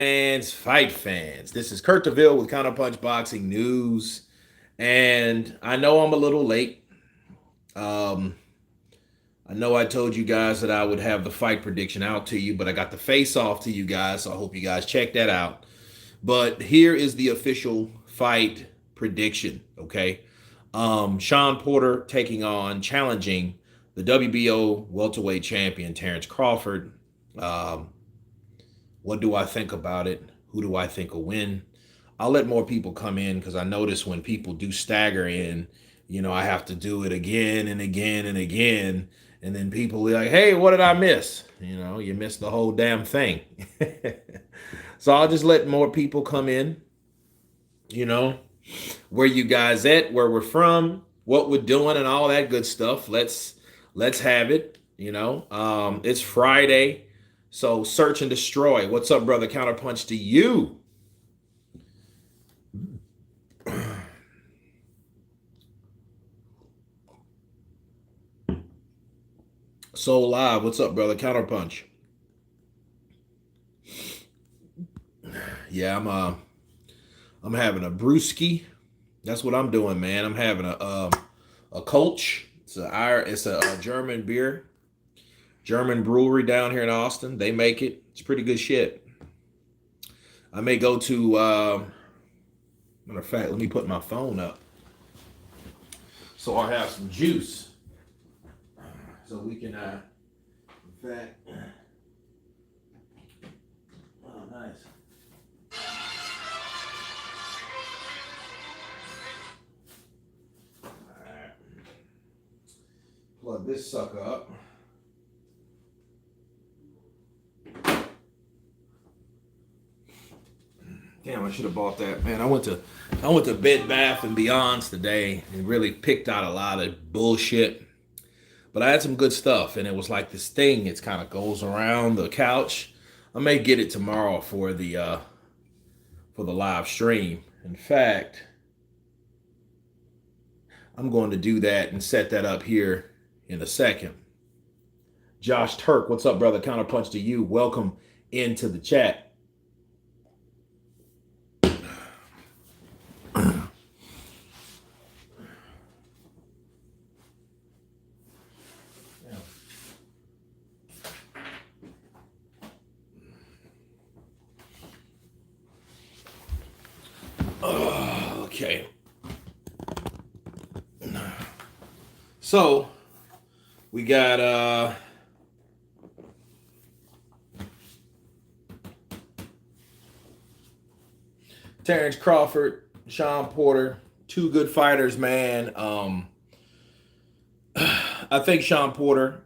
And fight fans. This is Kurt DeVille with Counterpunch Boxing News. And I know I'm a little late. Um, I know I told you guys that I would have the fight prediction out to you, but I got the face off to you guys, so I hope you guys check that out. But here is the official fight prediction, okay? Shawn Porter challenging the WBO welterweight champion, Terence Crawford. Um, what do I think about it? Who do I think will win? I'll let more people come in because I notice when people do stagger in, I have to do it again and again and again. And then people are like, hey, what did I miss? You missed the whole damn thing. So I'll just let more people come in, you know, where you guys at, where we're from, what we're doing, and all that good stuff. Let's have it. It's Friday, so search and destroy. What's up, brother? Counterpunch to you. Soul Live. What's up, brother? Counterpunch. Yeah, I'm having a brewski. That's what I'm doing, man. I'm having a Kolsch. It's a German beer, German brewery down here in Austin. They make it. It's pretty good shit. I may go to. Matter of fact, let me put my phone up so I have some juice, so we can. In fact, oh nice. All right. Plug this sucker up. Damn, I should have bought that. Man, I went to Bed Bath and Beyond's today and really picked out a lot of bullshit. But I had some good stuff, and it was like this thing. It kind of goes around the couch. I may get it tomorrow for the live stream. In fact, I'm going to do that and set that up here in a second. Josh Turk, what's up, brother? Counterpunch to you. Welcome into the chat. Okay. So we got Terence Crawford, Shawn Porter, two good fighters, man. I think Shawn Porter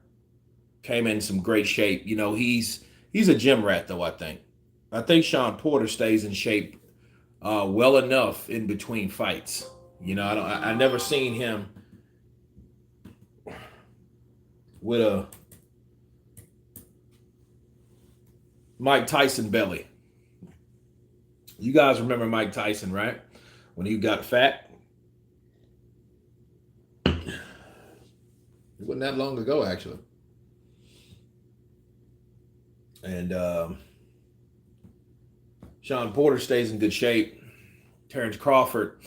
came in some great shape. He's a gym rat though. I think Shawn Porter stays in shape well enough in between fights. I never seen him with a Mike Tyson belly. You guys remember Mike Tyson, right? When he got fat. It wasn't that long ago, actually. And Shawn Porter stays in good shape. Terence Crawford,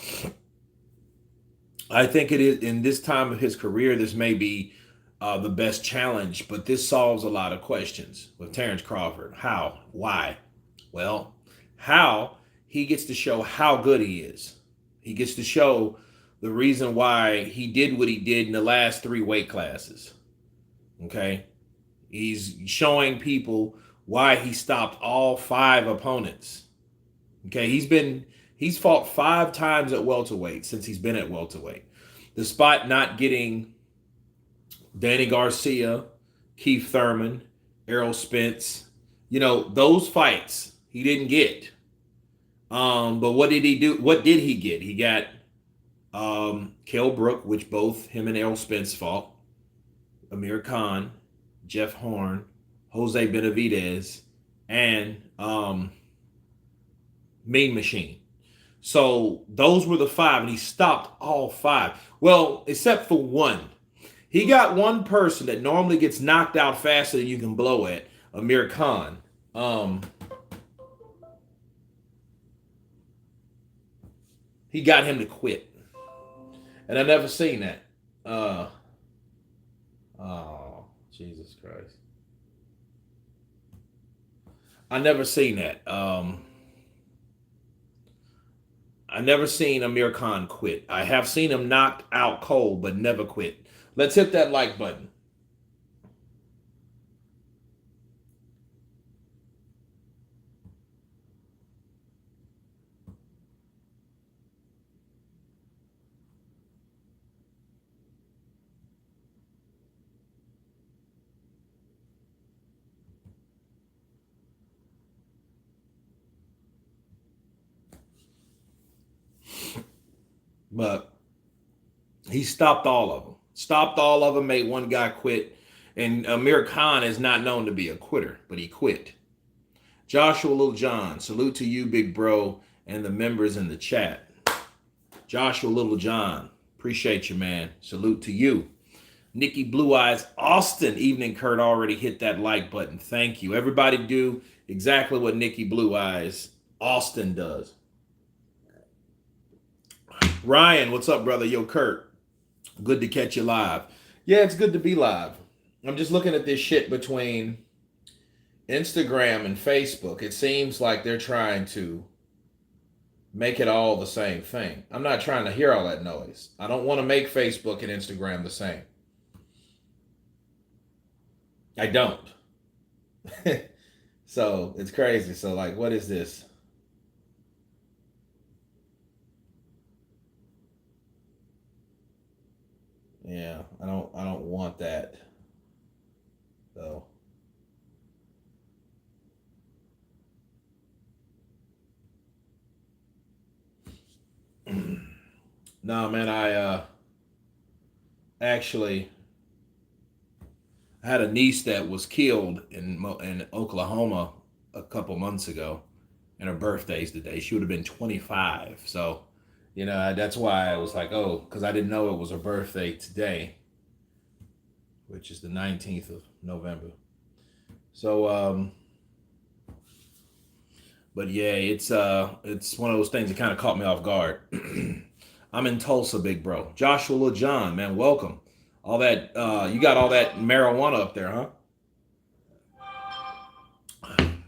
I think it is in this time of his career, this may be the best challenge, but this solves a lot of questions with Terence Crawford. How? Why? Well, how he gets to show how good he is. He gets to show the reason why he did what he did in the last three weight classes. Okay? He's showing people why he stopped all five opponents. Okay, he's fought 5 times at welterweight since he's been at welterweight. Despite not getting Danny Garcia, Keith Thurman, Errol Spence, those fights he didn't get. But what did he do? What did he get? He got Kell Brook, which both him and Errol Spence fought, Amir Khan, Jeff Horn, Jose Benavidez, and Mean Machine. So those were the 5, and he stopped all 5. Well, except for one. He got one person that normally gets knocked out faster than you can blow at, Amir Khan. He got him to quit. And I never seen that. Uh, oh, Jesus Christ. I never seen that. I never seen Amir Khan quit. I have seen him knocked out cold, but never quit. Let's hit that like button. But he stopped all of them. Stopped all of them, made one guy quit. And Amir Khan is not known to be a quitter, but he quit. Joshua Little John, salute to you, big bro, and the members in the chat. Joshua Little John, appreciate you, man. Salute to you. Nikki Blue Eyes Austin, evening Kurt, already hit that like button. Thank you. Everybody do exactly what Nikki Blue Eyes Austin does. Ryan, what's up, brother? Yo, Kurt, good to catch you live. Yeah, it's good to be live. I'm just looking at this shit between Instagram and Facebook. It seems like they're trying to make it all the same thing. I'm not trying to hear all that noise. I don't want to make Facebook and Instagram the same. I don't. So it's crazy. So like, what is this? Yeah, I don't want that. So no, man, I actually I had a niece that was killed in Oklahoma a couple months ago, and her birthday's today. She would have been 25. So, that's why I was like, oh, because I didn't know it was her birthday today, which is the 19th of November. So, but yeah, it's one of those things that kind of caught me off guard. I'm in Tulsa, big bro. Joshua Lil John, man, welcome. All that you got all that marijuana up there, huh?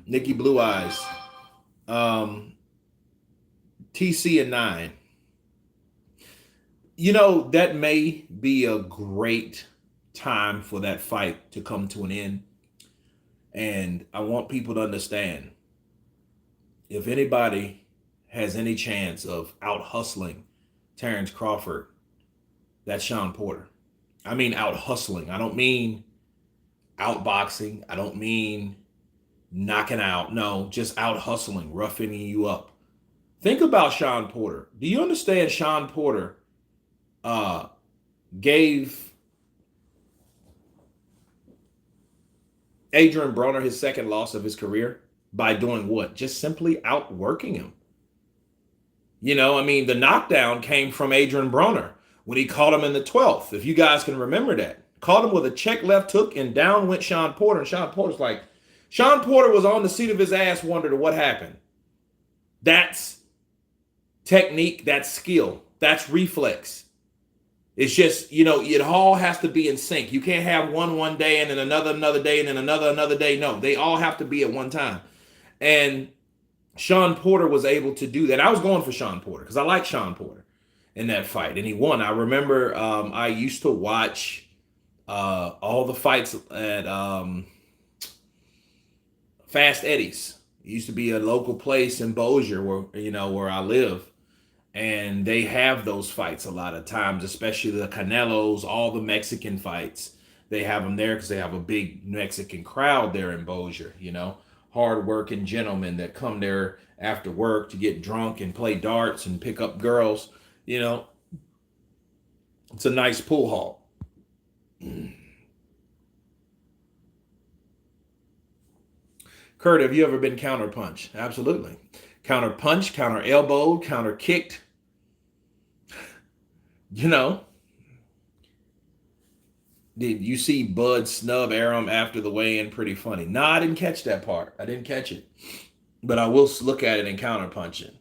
Nikki Blue Eyes. TC and 9. That may be a great time for that fight to come to an end. And I want people to understand, if anybody has any chance of out hustling Terence Crawford, that's Shawn Porter. I mean out hustling. I don't mean outboxing. I don't mean knocking out. No, just out hustling, roughing you up. Think about Shawn Porter. Do you understand Shawn Porter gave Adrian Broner his second loss of his career by doing what? Just simply outworking him. The knockdown came from Adrian Broner when he caught him in the 12th. If you guys can remember that. Caught him with a check left hook, and down went Shawn Porter. And Shawn Porter was on the seat of his ass wondering what happened. That's technique, that's skill, that's reflex. It's just, it all has to be in sync. You can't have one day and then another day and then another day. No, they all have to be at one time. And Shawn Porter was able to do that. I was going for Shawn Porter because I like Shawn Porter in that fight, and he won. I remember I used to watch all the fights at Fast Eddie's. It used to be a local place in Bossier where I live. And they have those fights a lot of times, especially the Canelos, all the Mexican fights. They have them there because they have a big Mexican crowd there in Bossier, hard-working gentlemen that come there after work to get drunk and play darts and pick up girls. It's a nice pool hall. Kurt, have you ever been counterpunched? Absolutely. Counter punch, counter elbowed, counter kicked. Did you see Bud snub Aram after the weigh-in? Pretty funny. No, I didn't catch that part. I didn't catch it. But I will look at it and counter punch it.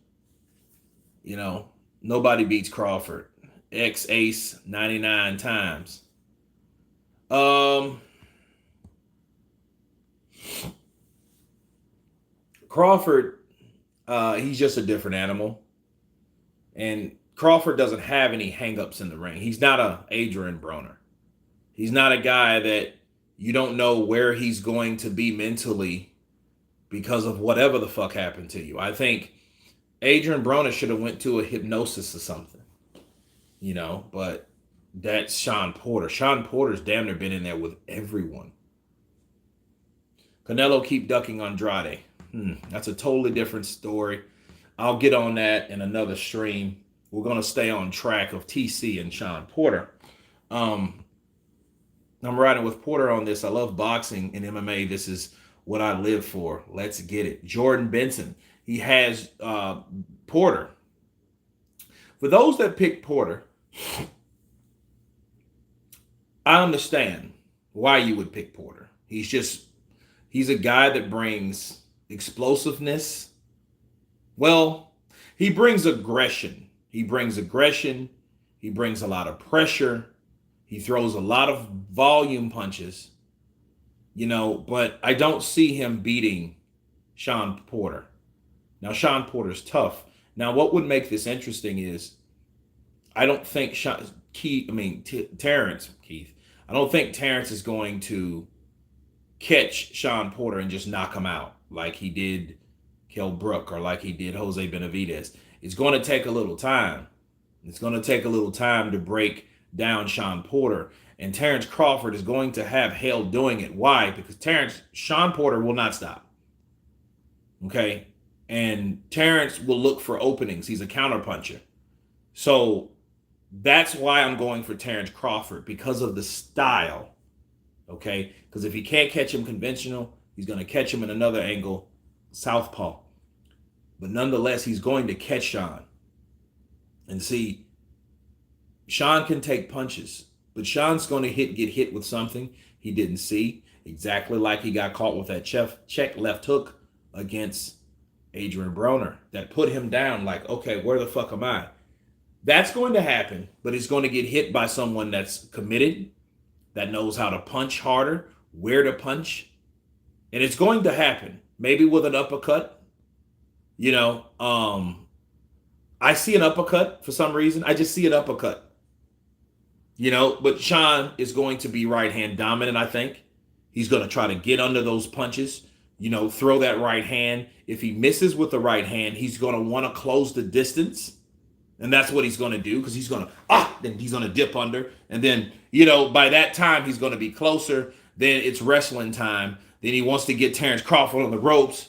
Nobody beats Crawford. Ex ace 99 times. Um, Crawford, he's just a different animal. And Crawford doesn't have any hangups in the ring. He's not a Adrian Broner. He's not a guy that you don't know where he's going to be mentally because of whatever the fuck happened to you. I think Adrian Broner should have went to a hypnosis or something, but that's Shawn Porter. Shawn Porter's damn near been in there with everyone. Canelo keep ducking Andrade. That's a totally different story. I'll get on that in another stream. We're going to stay on track of TC and Shawn Porter. I'm riding with Porter on this. I love boxing and MMA. This is what I live for. Let's get it. Jordan Benson. He has Porter. For those that pick Porter, I understand why you would pick Porter. He's a guy that brings explosiveness. Well, he brings aggression. He brings a lot of pressure. He throws a lot of volume punches, but I don't see him beating Shawn Porter. Now, Shawn Porter's tough. Now, what would make this interesting is I don't think Terence, Keith, I don't think Terence is going to catch Shawn Porter and just knock him out like he did Kell Brook or like he did Jose Benavidez. It's going to take a little time. It's going to take a little time to break down Shawn Porter. And Terence Crawford is going to have hell doing it. Why? Because Shawn Porter will not stop. Okay? And Terence will look for openings. He's a counterpuncher. So that's why I'm going for Terence Crawford, because of the style. Okay? Because if he can't catch him conventional, he's going to catch him in another angle, southpaw. But nonetheless, he's going to catch Shawn. And see, Shawn can take punches, but Shawn's going to get hit with something he didn't see, exactly like he got caught with that check left hook against Adrian Broner that put him down like, okay, where the fuck am I? That's going to happen, but he's going to get hit by someone that's committed, that knows how to punch harder, where to punch. And it's going to happen, maybe with an uppercut. I see an uppercut for some reason. I just see an uppercut. But Shawn is going to be right hand dominant, I think. He's going to try to get under those punches, throw that right hand. If he misses with the right hand, he's going to want to close the distance. And that's what he's going to do, because he's going to, then he's going to dip under. And then, by that time, he's going to be closer. Then it's wrestling time. Then he wants to get Terence Crawford on the ropes.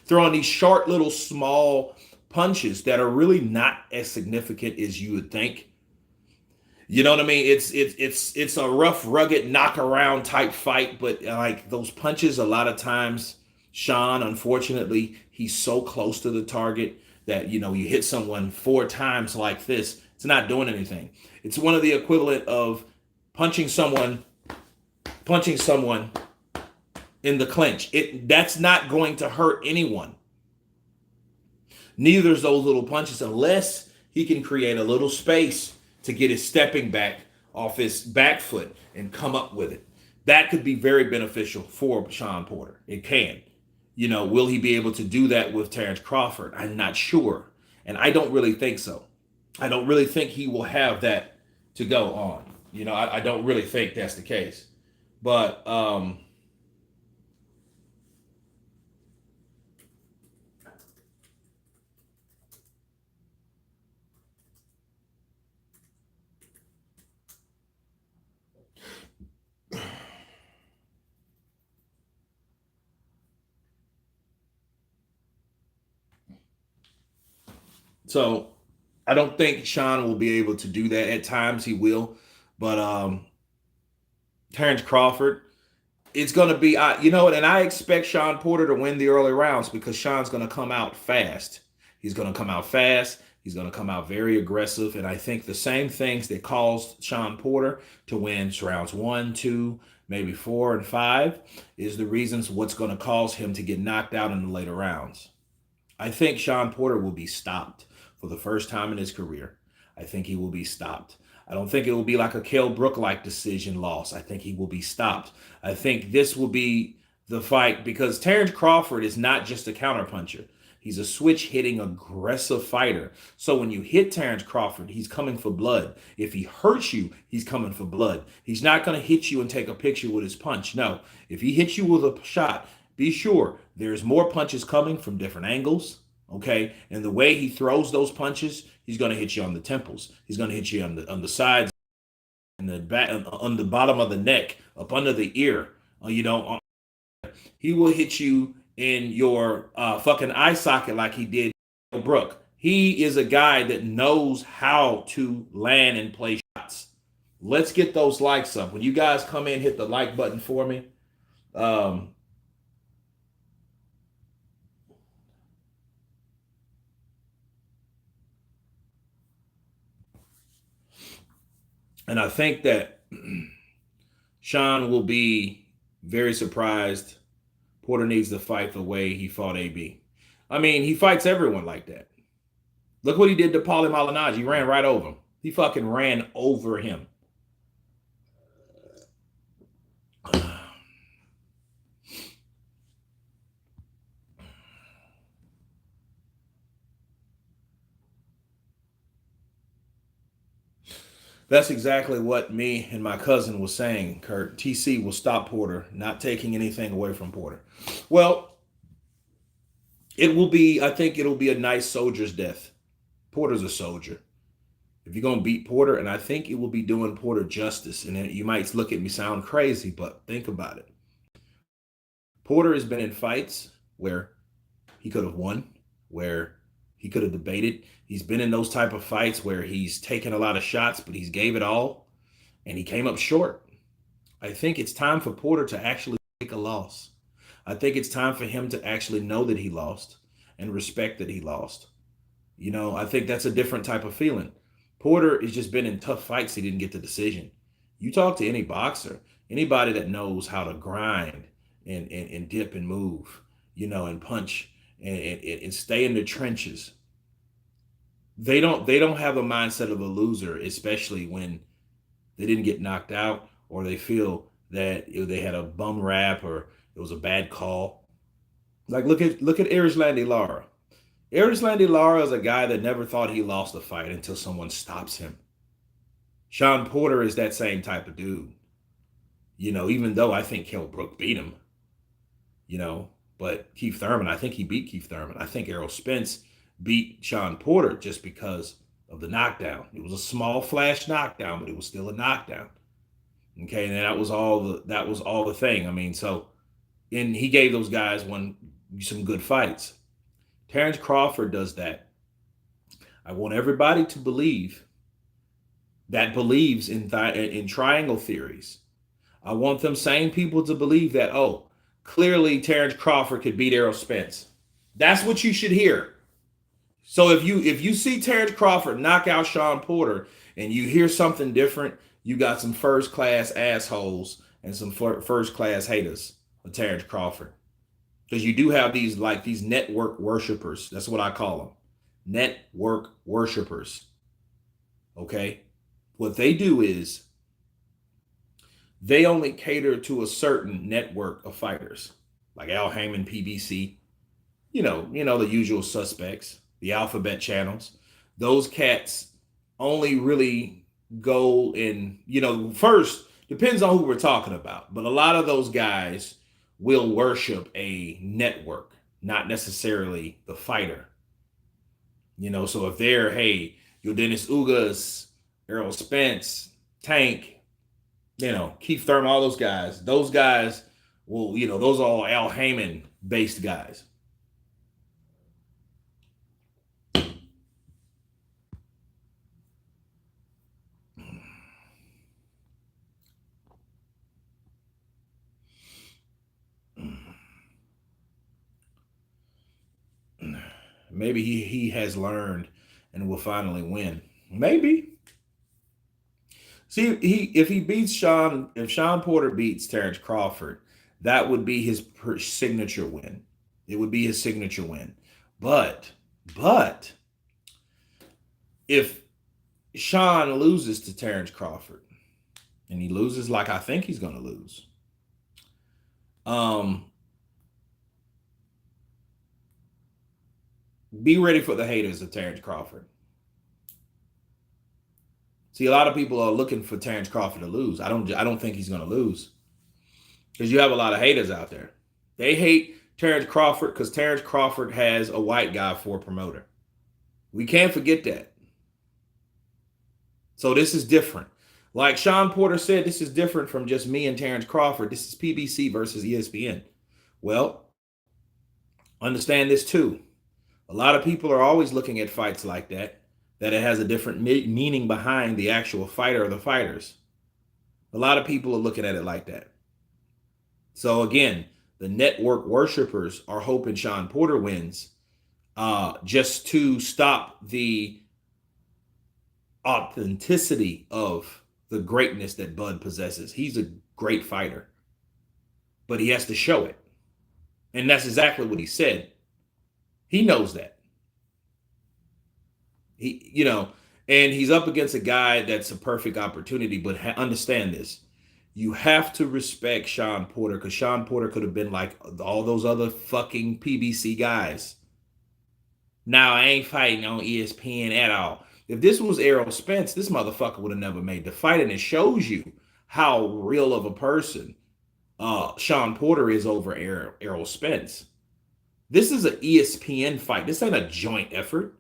Throwing these short little small punches that are really not as significant as you would think. You know what I mean? It's a rough, rugged, knock around type fight, but like those punches, a lot of times, Shawn, unfortunately, he's so close to the target that you hit someone 4 times like this, it's not doing anything. It's one of the equivalent of punching someone in the clinch. That's not going to hurt anyone. Neither is those little punches, unless he can create a little space to get his stepping back off his back foot and come up with it. That could be very beneficial for Shawn Porter. It can. Will he be able to do that with Terence Crawford? I'm not sure. And I don't really think so. I don't really think he will have that to go on. I don't really think that's the case. But so I don't think Shawn will be able to do that. At times he will. But Terence Crawford, it's going to be, and I expect Shawn Porter to win the early rounds, because Shawn's going to come out fast. He's going to come out fast. He's going to come out very aggressive. And I think the same things that caused Shawn Porter to win rounds 1, 2, maybe 4 and 5 is the reasons what's going to cause him to get knocked out in the later rounds. I think Shawn Porter will be stopped for the first time in his career. I think he will be stopped. I don't think it will be like a Kell Brook like decision loss. I think he will be stopped. I think this will be the fight because Terence Crawford is not just a counterpuncher. He's a switch hitting aggressive fighter. So when you hit Terence Crawford, he's coming for blood. If he hurts you, he's coming for blood. He's not going to hit you and take a picture with his punch. No, if he hits you with a shot, be sure there's more punches coming from different angles. Okay, and the way he throws those punches, he's going to hit you on the temples. He's going to hit you on the sides, and the back, on the bottom of the neck, up under the ear. He will hit you in your fucking eye socket like he did Brook. He is a guy that knows how to land and play shots. Let's get those likes up. When you guys come in, hit the like button for me. Um, and I think that Shawn will be very surprised. Porter needs to fight the way he fought AB. I mean, he fights everyone like that. Look what he did to Paulie Malignaggi. He ran right over him. He fucking ran over him. That's exactly what me and my cousin was saying, Kurt. TC will stop Porter, not taking anything away from Porter. Well, it will be, I think it'll be a nice soldier's death. Porter's a soldier. If you're going to beat Porter, and I think it will be doing Porter justice, and you might look at me sound crazy, but think about it. Porter has been in fights where he could have won, where he could have debated. He's been in those type of fights where he's taken a lot of shots, but he's gave it all, and he came up short. I think it's time for Porter to actually take a loss. I think it's time for him to actually know that he lost and respect that he lost. I think that's a different type of feeling. Porter has just been in tough fights. He didn't get the decision. You talk to any boxer, anybody that knows how to grind and dip and move, and punch and stay in the trenches. They don't have a mindset of a loser, especially when they didn't get knocked out or they feel that they had a bum rap or it was a bad call. Like look at Erislandy Lara. Erislandy Lara is a guy that never thought he lost a fight until someone stops him. Shawn Porter is that same type of dude. Even though I think Kell Brook beat him, but Keith Thurman, I think he beat Keith Thurman. I think Errol Spence beat Shawn Porter just because of the knockdown. It was a small flash knockdown, but it was still a knockdown. Okay, and that was all the thing. I mean, and he gave those guys some good fights. Terence Crawford does that. I want everybody to believe that believes in triangle theories. I want them same people to believe that, clearly Terence Crawford could beat Errol Spence. That's what you should hear. So if you see Terence Crawford knock out Shawn Porter and you hear something different, you got some first class assholes and some first class haters of Terence Crawford. Because you do have these network worshipers. That's what I call them. Network worshipers. Okay? What they do is they only cater to a certain network of fighters. Like Al Heyman, PBC, the usual suspects, the alphabet channels. Those cats only really go in, first, depends on who we're talking about. But a lot of those guys will worship a network, not necessarily the fighter. So if they're, hey, Dennis Ugas, Errol Spence, Tank, Keith Thurman, all those guys will, those are all Al Heyman based guys. Maybe he has learned and will finally win. Maybe. See, if Shawn Porter beats Terence Crawford, that would be his signature win. It would be his signature win. But if Shawn loses to Terence Crawford, and he loses like I think he's going to lose, be ready for the haters of Terence Crawford. See, a lot of people are looking for Terence Crawford to lose. I don't think he's going to lose, because you have a lot of haters out there. They hate Terence Crawford because Terence Crawford has a white guy for a promoter. We can't forget that. So this is different. Like Shawn Porter said, this is different from just me and Terence Crawford. This is PBC versus ESPN. Well, understand this too. A lot of people are always looking at fights like that it has a different meaning behind the actual fighter or the fighters. A lot of people are looking at it like that. So again, the network worshipers are hoping Shawn Porter wins just to stop the authenticity of the greatness that Bud possesses. He's a great fighter, but he has to show it. And that's exactly what he said. He knows that. And he's up against a guy that's a perfect opportunity, but understand this. You have to respect Shawn Porter, because Shawn Porter could have been like all those other fucking PBC guys. Now, I ain't fighting on ESPN at all. If this was Errol Spence, this motherfucker would have never made the fight, and it shows you how real of a person Shawn Porter is over Errol Spence. This is an ESPN fight. This ain't a joint effort.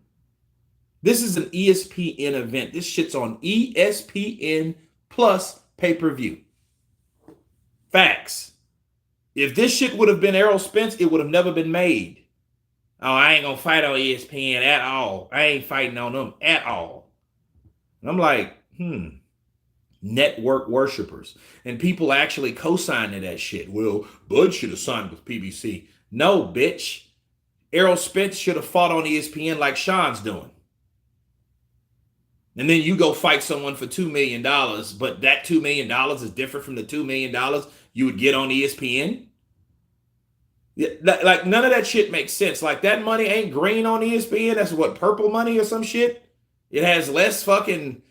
This is an ESPN event. This shit's on ESPN plus pay-per-view. Facts. If this shit would have been Errol Spence, it would have never been made. Oh, I ain't gonna fight on ESPN at all. I ain't fighting on them at all. And I'm like, network worshipers. And people actually co-signing that shit. Well, Bud should have signed with PBC. No, bitch. Errol Spence should have fought on ESPN like Shawn's doing. And then you go fight someone for $2 million, but that $2 million is different from the $2 million you would get on ESPN. Like, none of that shit makes sense. Like, that money ain't green on ESPN. That's what, purple money or some shit? It has less fucking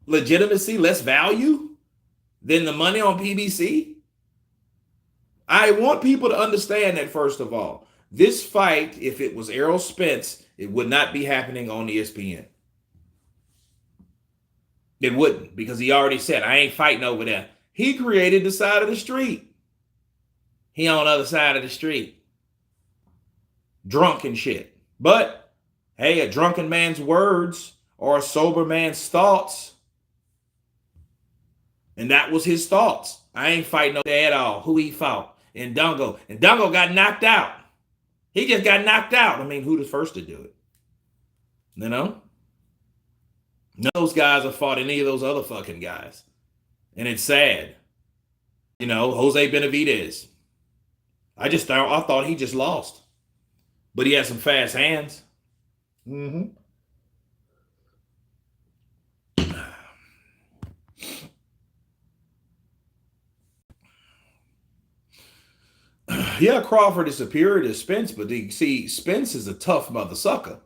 legitimacy, less value than the money on PBC. I want people to understand that, first of all. This fight, if it was Errol Spence, it would not be happening on ESPN. It wouldn't, because he already said, I ain't fighting over there. He created the side of the street. He on the other side of the street. Drunk and shit. But, hey, a drunken man's words are a sober man's thoughts. And that was his thoughts. I ain't fighting no day at all. Who he fought? Ndongo. Ndongo got knocked out. He just got knocked out. I mean, who the first to do it? You know? None of those guys have fought any of those other fucking guys. And it's sad. You know, Jose Benavidez. I thought he just lost. But he had some fast hands. Yeah, Crawford is superior to Spence, but see, Spence is a tough mother sucker.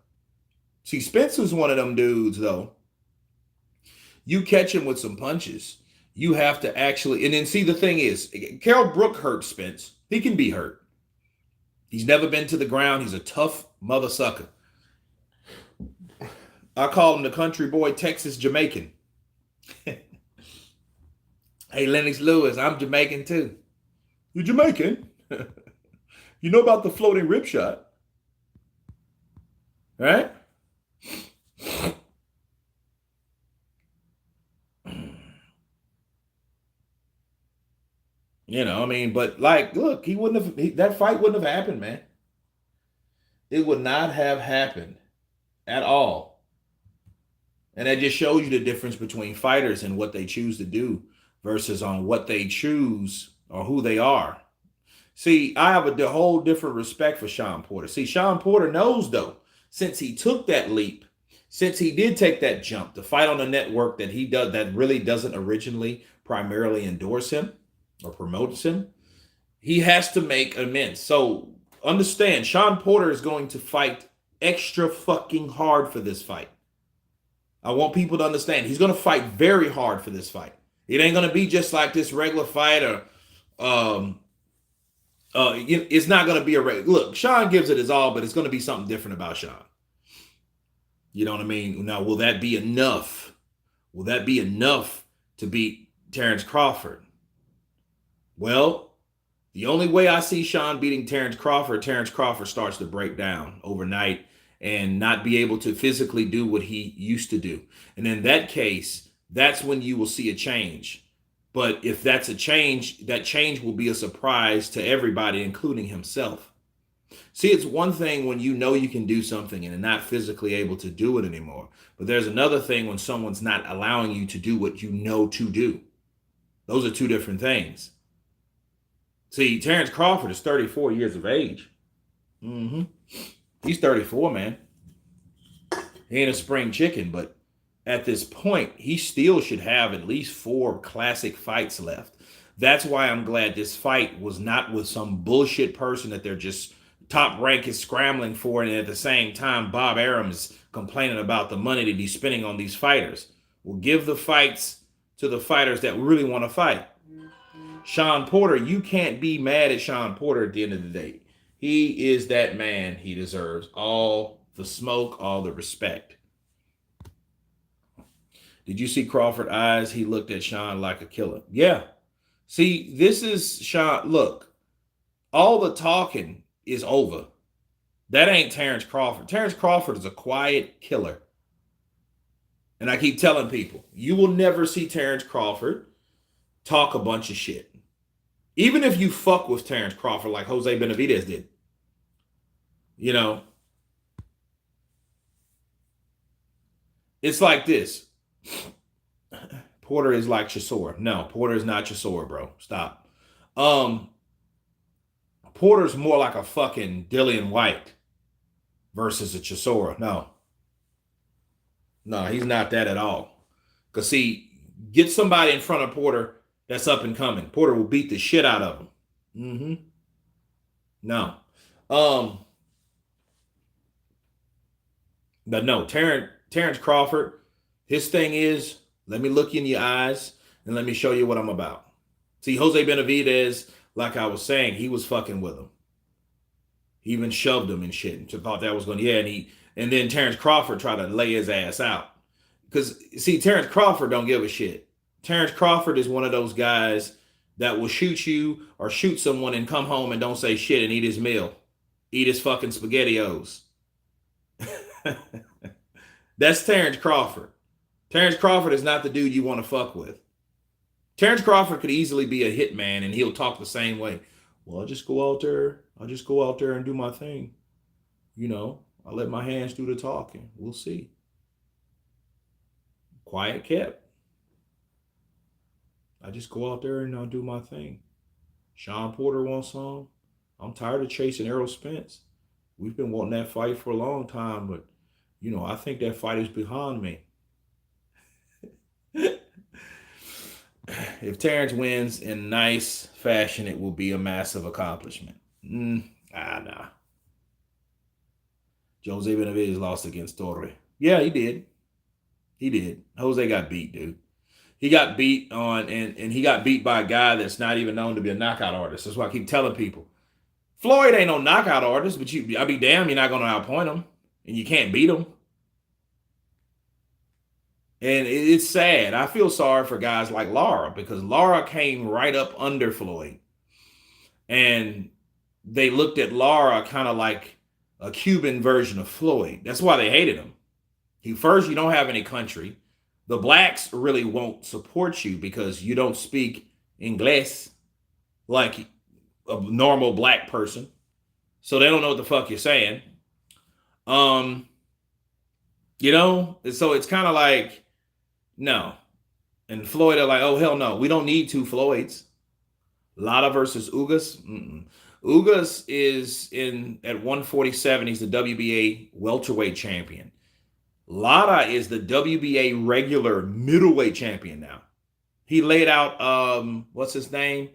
See, Spence is one of them dudes, though. You catch him with some punches, you have to actually, and then see, the thing is, Carol Brook hurt Spence. He can be hurt. He's never been to the ground. He's a tough mother sucker. I call him the country boy Texas Jamaican. Hey, Lennox Lewis, I'm Jamaican too. You're Jamaican? You know about the floating rib shot, right? You know, I mean, but like, look, that fight wouldn't have happened, man. It would not have happened at all. And that just shows you the difference between fighters and what they choose to do versus on what they choose or who they are. See, I have a whole different respect for Shawn Porter. See, Shawn Porter knows, though, since he took that leap, since he did take that jump to fight on a network that he does, that really doesn't originally primarily endorse him or promotes him, he has to make amends. So understand, Shawn Porter is going to fight extra fucking hard for this fight. I want people to understand he's going to fight very hard for this fight. It ain't going to be just like this regular fight or it's not going to be a look. Shawn gives it his all, but it's going to be something different about Shawn. You know what I mean? Now, will that be enough? Will that be enough to beat Terence Crawford? Well, the only way I see Shawn beating Terence Crawford starts to break down overnight and not be able to physically do what he used to do. And in that case, that's when you will see a change. But if that's a change, that change will be a surprise to everybody, including himself. See, it's one thing when you know you can do something and are not physically able to do it anymore. But there's another thing when someone's not allowing you to do what you know to do. Those are two different things. See, Terence Crawford is 34 years of age. He's 34, man. He ain't a spring chicken, but at this point, he still should have at least 4 classic fights left. That's why I'm glad this fight was not with some bullshit person that they're just top rank is scrambling for, and at the same time, Bob Arum is complaining about the money that he's spending on these fighters. We'll give the fights to the fighters that really want to fight. Shawn Porter, you can't be mad at Shawn Porter at the end of the day. He is that man. He deserves all the smoke, all the respect. Did you see Crawford's eyes? He looked at Shawn like a killer. Yeah. See, this is Shawn. Look, all the talking is over. That ain't Terence Crawford. Terence Crawford is a quiet killer. And I keep telling people, you will never see Terence Crawford talk a bunch of shit. Even if you fuck with Terence Crawford like Jose Benavidez did. You know, it's like this. Porter is like Chisora. No, Porter is not Chisora, bro. Stop. Porter's more like a fucking Dillian White versus a Chisora. No, he's not that at all. Because, see, get somebody in front of Porter that's up and coming. Porter will beat the shit out of him. No. But no, Terence Crawford, his thing is, let me look you in your eyes and let me show you what I'm about. See, Jose Benavidez, like I was saying, he was fucking with him. He even shoved him and shit and thought that was going to, and then Terence Crawford tried to lay his ass out. Because, see, Terence Crawford don't give a shit. Terence Crawford is one of those guys that will shoot you or shoot someone and come home and don't say shit and eat his meal. Eat his fucking SpaghettiOs. That's Terence Crawford. Terence Crawford is not the dude you want to fuck with. Terence Crawford could easily be a hitman and he'll talk the same way. Well, I'll just go out there and do my thing. You know, I'll let my hands do the talking. We'll see. Quiet kept. I just go out there and I'll do my thing. Shawn Porter wants some. I'm tired of chasing Errol Spence. We've been wanting that fight for a long time, but, you know, I think that fight is behind me. If Terence wins in nice fashion, it will be a massive accomplishment. Nah. Jose Benavidez lost against Torre. Yeah, he did. Jose got beat, dude. He got beat on, and he got beat by a guy that's not even known to be a knockout artist. That's why I keep telling people. Floyd ain't no knockout artist, but I'll be damned you're not going to outpoint him, and you can't beat him. And it's sad. I feel sorry for guys like Lara because Lara came right up under Floyd. And they looked at Lara kind of like a Cuban version of Floyd. That's why they hated him. First, you don't have any country. The blacks really won't support you because you don't speak English like a normal black person. So they don't know what the fuck you're saying. You know, so it's kind of like, no. And Floyd are like, oh, hell no. We don't need 2 Floyds. Lada versus Ugas. Ugas is at 147. He's the WBA welterweight champion. Lada is the WBA regular middleweight champion now. He laid out, what's his name?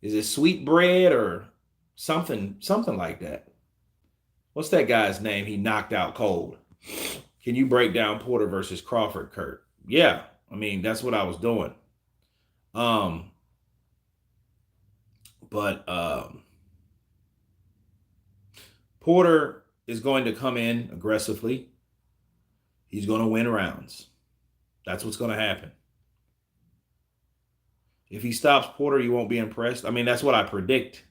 Is it Sweetbread or something like that. What's that guy's name? He knocked out cold. Can you break down Porter versus Crawford, Kurt? Yeah, I mean that's what I was doing. Um, but Porter is going to come in aggressively. He's going to win rounds. That's what's going to happen. If he stops Porter, you won't be impressed. I mean, that's what I predict.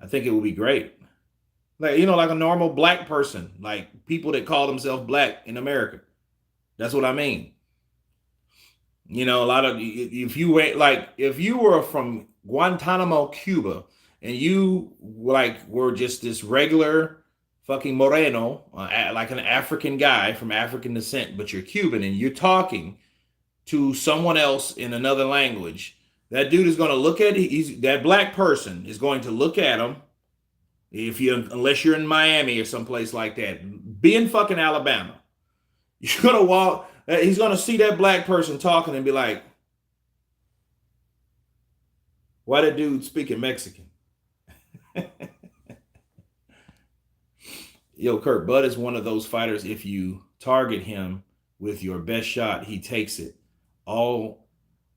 I think it will be great. Like, like a normal black person, like people that call themselves black in America. That's what I mean. A lot of if you were from Guantanamo, Cuba, and you were just this regular fucking Moreno, like an African guy from African descent, but you're Cuban and you're talking to someone else in another language, that dude is going to look at that black person is going to look at him. Unless you're in Miami or someplace like that, be in fucking Alabama, you're gonna walk. He's gonna see that black person talking and be like, "Why that dude speaking Mexican?" Yo, Kurt, Bud is one of those fighters. If you target him with your best shot, he takes it. All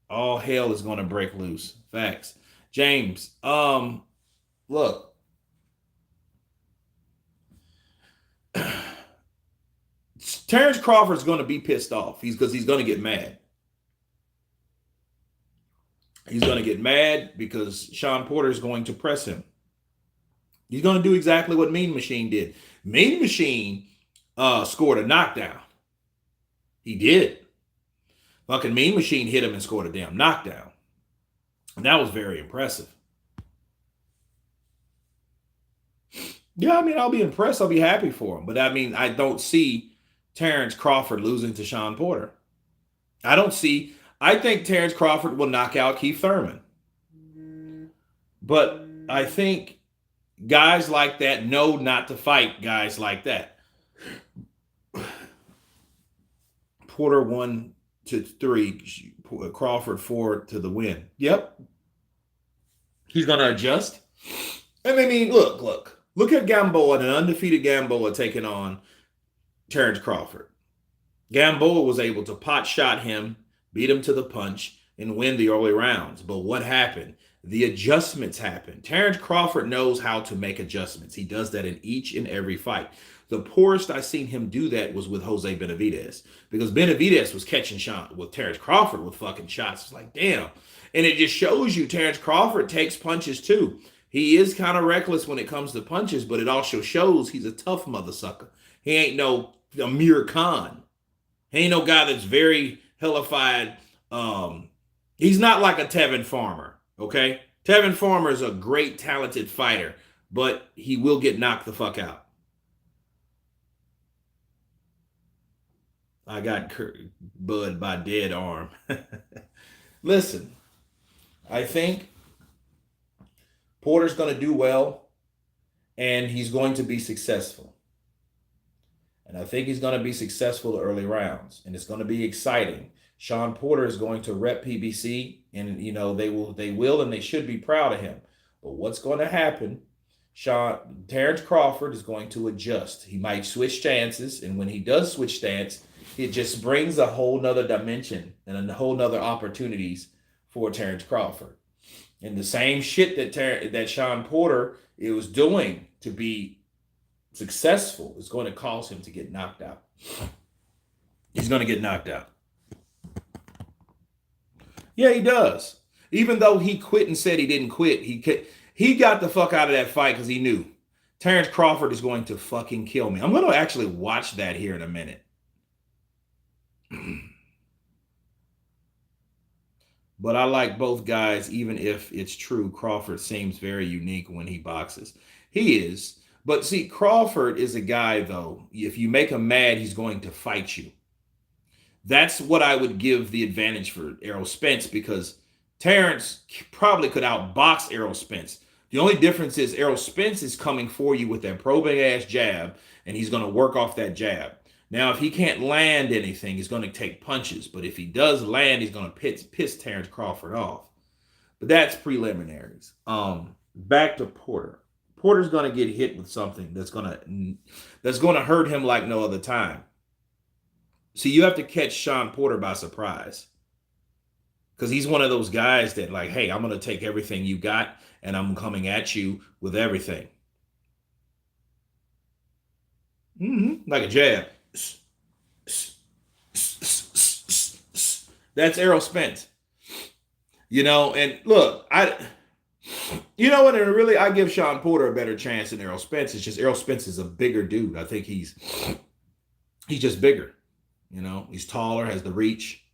hell is gonna break loose. Facts, James. Look. Terence Crawford's going to be pissed off. He's going to get mad. He's going to get mad because Shawn Porter is going to press him. He's going to do exactly what Mean Machine did. Mean Machine scored a knockdown. He did. Fucking Mean Machine hit him and scored a damn knockdown. And that was very impressive. Yeah, I mean, I'll be impressed. I'll be happy for him. But I mean, I don't see Terence Crawford losing to Shawn Porter. I think Terence Crawford will knock out Keith Thurman. But I think guys like that know not to fight guys like that. Porter 1-3, Crawford 4 to the win. Yep. He's going to adjust. And I mean, look at Gamboa, an undefeated Gamboa taking on Terence Crawford. Gamboa was able to pot shot him, beat him to the punch, and win the early rounds. But what happened? The adjustments happened. Terence Crawford knows how to make adjustments. He does that in each and every fight. The poorest I seen him do that was with Jose Benavidez, because Benavidez was catching shot with Terence Crawford with fucking shots. It's like, damn. And it just shows you Terence Crawford takes punches too. He is kind of reckless when it comes to punches, but it also shows he's a tough mother sucker. He ain't no Amir Khan. He ain't no guy that's very hellified. He's not like a Tevin Farmer, okay? Tevin Farmer is a great, talented fighter, but he will get knocked the fuck out. I got Bud by dead arm. Listen, I think Porter's going to do well, and he's going to be successful. And I think he's going to be successful early rounds, and it's going to be exciting. Shawn Porter is going to rep PBC, and they will, and they should be proud of him. But what's going to happen? Terence Crawford is going to adjust. He might switch stances, and when he does switch stance, it just brings a whole nother dimension and a whole nother opportunities for Terence Crawford. And the same shit that Shawn Porter was doing to be successful is going to cause him to get knocked out. He's going to get knocked out. Yeah, he does. Even though he quit and said he didn't quit, he got the fuck out of that fight because he knew Terence Crawford is going to fucking kill me. I'm going to actually watch that here in a minute. But I like both guys, even if it's true Crawford seems very unique when he boxes. He is. But see, Crawford is a guy, though, if you make him mad, he's going to fight you. That's what I would give the advantage for Errol Spence, because Terence probably could outbox Errol Spence. The only difference is Errol Spence is coming for you with that probing-ass jab, and he's going to work off that jab. Now, if he can't land anything, he's going to take punches. But if he does land, he's going to piss Terence Crawford off. But that's preliminaries. Back to Porter. Porter's going to get hit with something that's going to hurt him like no other time. See, you have to catch Shawn Porter by surprise. Because he's one of those guys that, like, hey, I'm going to take everything you got and I'm coming at you with everything. Like a jab. That's Errol Spence. You know, and look, you know what? And really, I give Shawn Porter a better chance than Errol Spence. It's just Errol Spence is a bigger dude. I think he's just bigger. You know, he's taller, has the reach.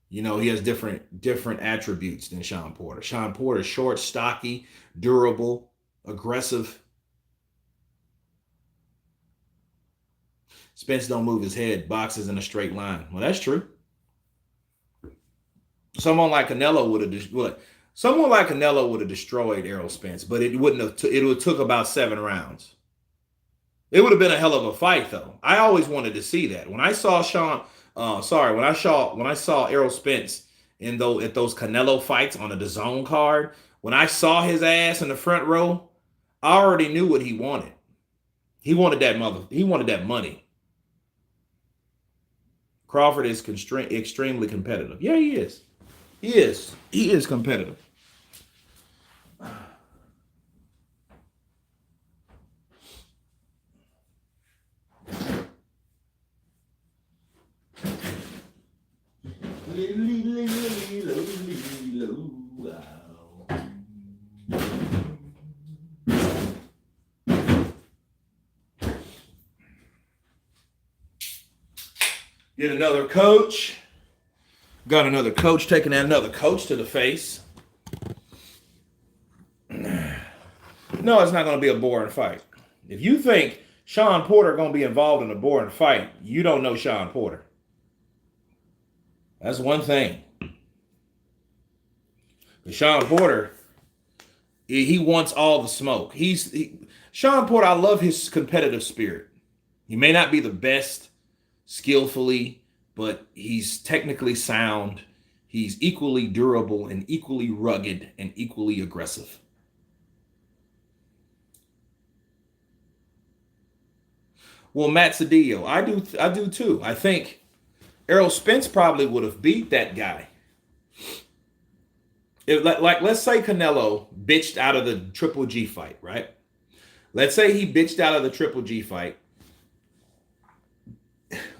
You know, he has different attributes than Shawn Porter. Shawn Porter is short, stocky, durable, aggressive. Spence don't move his head, boxes in a straight line. Well, that's true. Someone like Canelo would have destroyed Errol Spence, but it wouldn't have. It would have took about 7 rounds. It would have been a hell of a fight, though. I always wanted to see that. When I saw when I saw Errol Spence at those Canelo fights on the DAZN card, when I saw his ass in the front row, I already knew what he wanted. He wanted that money. Crawford is extremely competitive. Yeah, he is. He is competitive. Get another coach. Got another coach taking another coach to the face. No, it's not going to be a boring fight. If you think Shawn Porter going to be involved in a boring fight, you don't know Shawn Porter. That's one thing. But Shawn Porter, he wants all the smoke. Shawn Porter, I love his competitive spirit. He may not be the best skillfully, but he's technically sound. He's equally durable and equally rugged and equally aggressive. Well, Matt Cedillo, I do too. I think Errol Spence probably would have beat that guy. Let's say Canelo bitched out of the Triple G fight, right? Let's say he bitched out of the Triple G fight,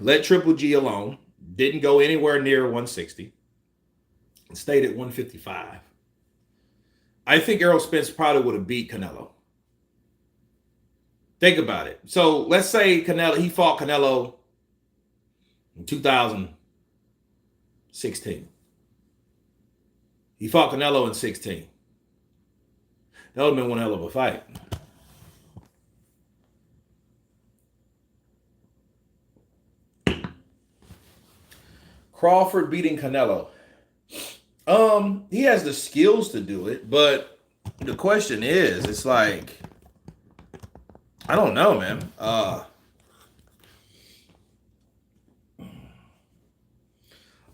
let Triple G alone, didn't go anywhere near 160, and stayed at 155. I think Errol Spence probably would have beat Canelo. Think about it. So let's say he fought Canelo in 2016. He fought Canelo in 16. That would have been one hell of a fight. Crawford beating Canelo. He has the skills to do it, but the question is, it's like, I don't know, man.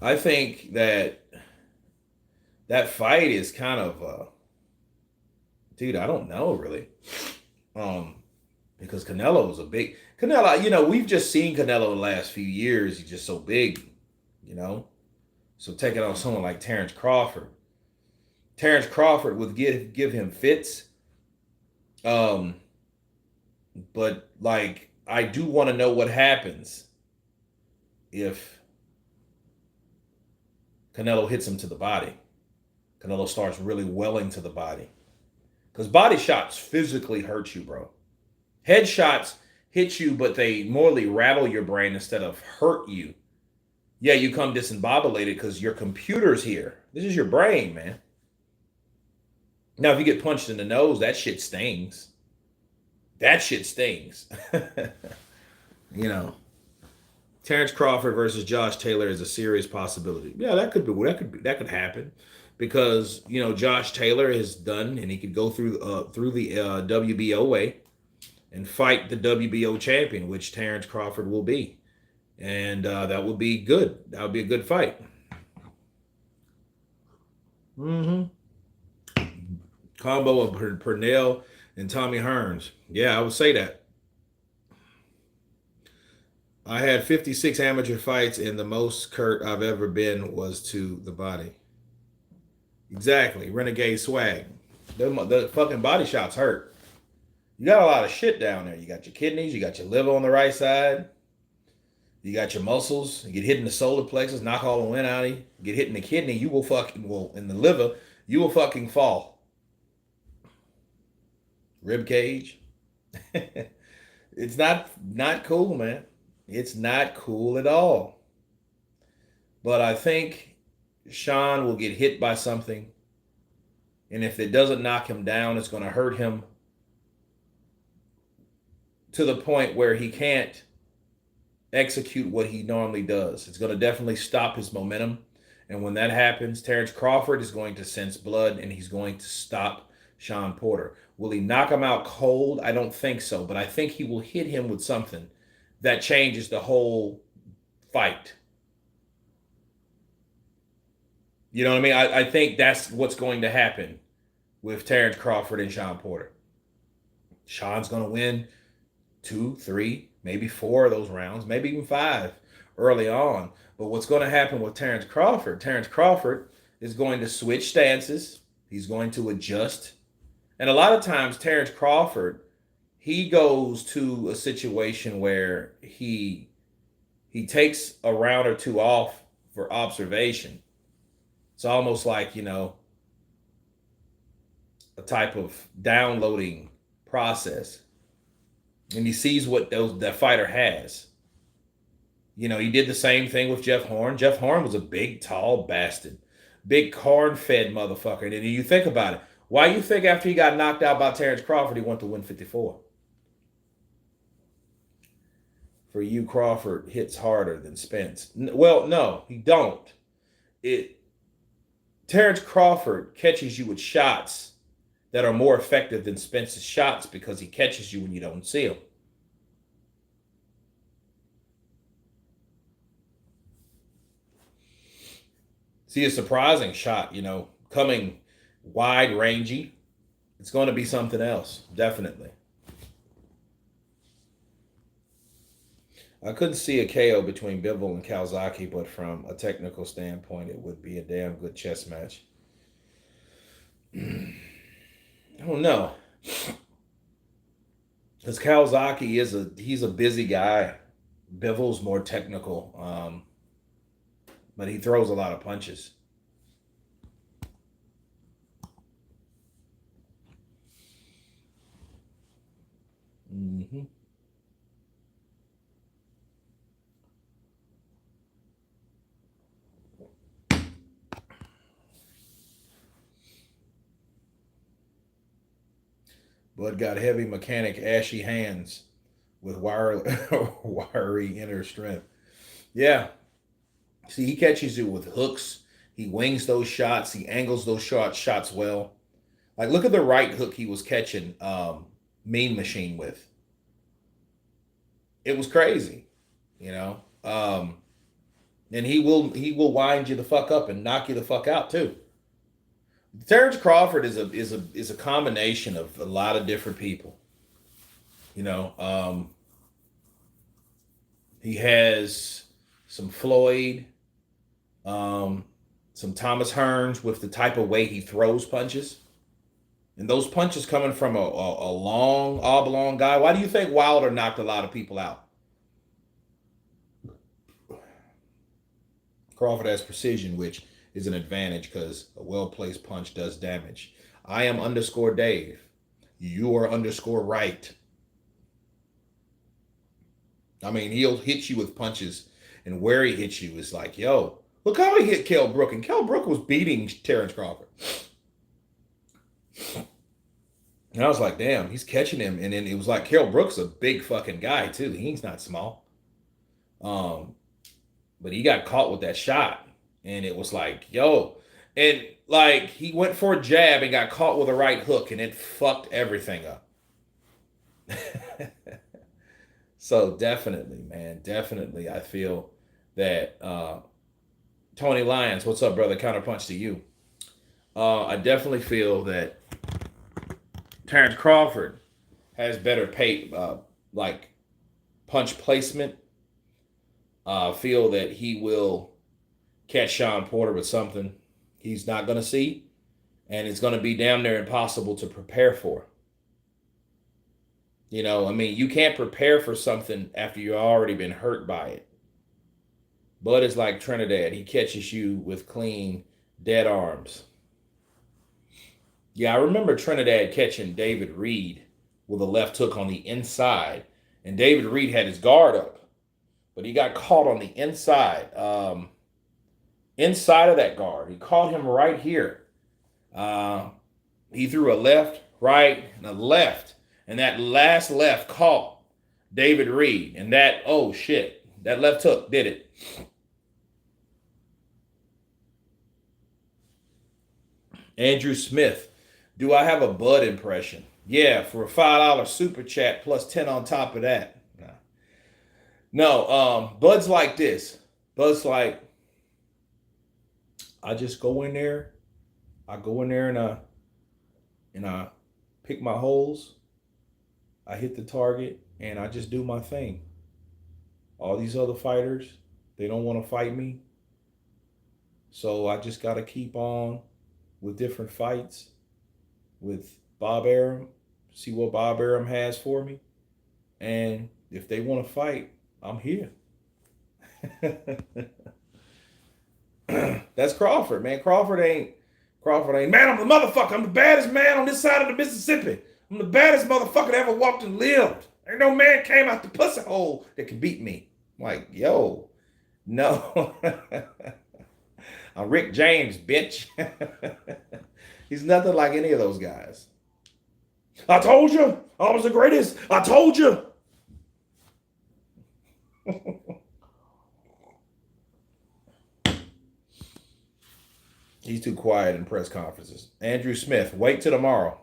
I think that fight is kind of, dude, I don't know really. Because Canelo is Canelo, we've just seen Canelo the last few years. He's just so big, So taking on someone like Terence Crawford. Terence Crawford would give him fits. But like, I do want to know what happens if Canelo hits him to the body. Canelo starts really welling to the body. Because body shots physically hurt you, bro. Head shots hit you, but they morally rattle your brain instead of hurt you. Yeah, you come discombobulated because your computer's here. This is your brain, man. Now, if you get punched in the nose, that shit stings. That shit stings. Terence Crawford versus Josh Taylor is a serious possibility. Yeah, that could happen because Josh Taylor is done and he could go through the WBO way and fight the WBO champion, which Terence Crawford will be, and that would be good. That would be a good fight. Combo of Pernell And Tommy Hearns. Yeah, I would say that. I had 56 amateur fights, and the most Kurt I've ever been was to the body. Exactly. Renegade swag. The fucking body shots hurt. You got a lot of shit down there. You got your kidneys, you got your liver on the right side, you got your muscles. You get hit in the solar plexus, knock all the wind out of you. Get hit in the kidney, you will fucking, well, in the liver, you will fucking fall. Rib cage. It's not cool, man. It's not cool at all. But I think Shawn will get hit by something, and if it doesn't knock him down, it's going to hurt him to the point where he can't execute what he normally does. It's going to definitely stop his momentum. And when that happens, Terence Crawford is going to sense blood and he's going to stop Shawn Porter. Will he knock him out cold? I don't think so. But I think he will hit him with something that changes the whole fight. You know what I mean? I think that's what's going to happen with Terence Crawford and Shawn Porter. Shawn's going to win 2, 3, maybe 4 of those rounds, maybe even 5 early on. But what's going to happen with Terence Crawford? Terence Crawford is going to switch stances. He's going to adjust. And a lot of times, Terence Crawford, he goes to a situation where he takes a round or 2 off for observation. It's almost like, a type of downloading process. And he sees what that fighter has. He did the same thing with Jeff Horn. Jeff Horn was a big, tall bastard. Big corn-fed motherfucker. And then you think about it. Why you think after he got knocked out by Terence Crawford, he went to 154? For you, Crawford hits harder than Spence. Well, no, he don't. Terence Crawford catches you with shots that are more effective than Spence's shots because he catches you when you don't see him. See a surprising shot, coming wide, rangy. It's going to be something else, definitely. I couldn't see a KO between Bivol and Calzaghe, but from a technical standpoint, it would be a damn good chess match. I don't know. Because Calzaghe he's a busy guy. Bivol's more technical, but he throws a lot of punches. Mm-hmm. Bud got heavy mechanic, ashy hands with wiry inner strength. Yeah. See, he catches you with hooks. He wings those shots. He angles those shots well. Like, look at the right hook he was catching Mean Machine with. It was crazy, and he will wind you the fuck up and knock you the fuck out too. Terence Crawford is a combination of a lot of different people. He has some Floyd, some Thomas Hearns with the type of way he throws punches. And those punches coming from a long, oblong guy. Why do you think Wilder knocked a lot of people out? Crawford has precision, which is an advantage because a well-placed punch does damage. I am _Dave. You are _right. I mean, he'll hit you with punches, and where he hits you is like, yo, look how he hit Kell Brook, and Kell Brook was beating Terence Crawford. And I was like, damn, he's catching him. And then it was like Kell Brook's a big fucking guy, too. He's not small. But he got caught with that shot. And it was like, yo. And like he went for a jab and got caught with a right hook, and it fucked everything up. So definitely, man, definitely, I feel that Tony Lyons, what's up, brother? Counterpunch to you. I definitely feel that Terence Crawford has better like punch placement. Feel that he will catch Shawn Porter with something he's not going to see, and it's going to be damn near impossible to prepare for. You know, I mean, you can't prepare for something after you've already been hurt by it. Bud is like Trinidad. He catches you with clean, dead arms. Yeah, I remember Trinidad catching David Reed with a left hook on the inside. And David Reed had his guard up, but he got caught on the inside. Inside of that guard. He caught him right here. He threw a left, right, and a left. And that last left caught David Reed. And that, oh shit, that left hook did it. Andrew Smith, do I have a Bud impression? Yeah, for a $5 super chat plus 10 on top of that. No, Bud's like this. Bud's like, I just go in there. I go in there and I pick my holes. I hit the target and I just do my thing. All these other fighters, they don't want to fight me. So I just got to keep on with different fights with Bob Arum, see what Bob Arum has for me. And if they want to fight, I'm here. That's Crawford, man. Crawford ain't, man, I'm the motherfucker. I'm the baddest man on this side of the Mississippi. I'm the baddest motherfucker that ever walked and lived. Ain't no man came out the pussy hole that can beat me. I'm like, yo, no. I'm Rick James, bitch. He's nothing like any of those guys. I told you, I was the greatest. I told you. He's too quiet in press conferences. Andrew Smith, wait till tomorrow.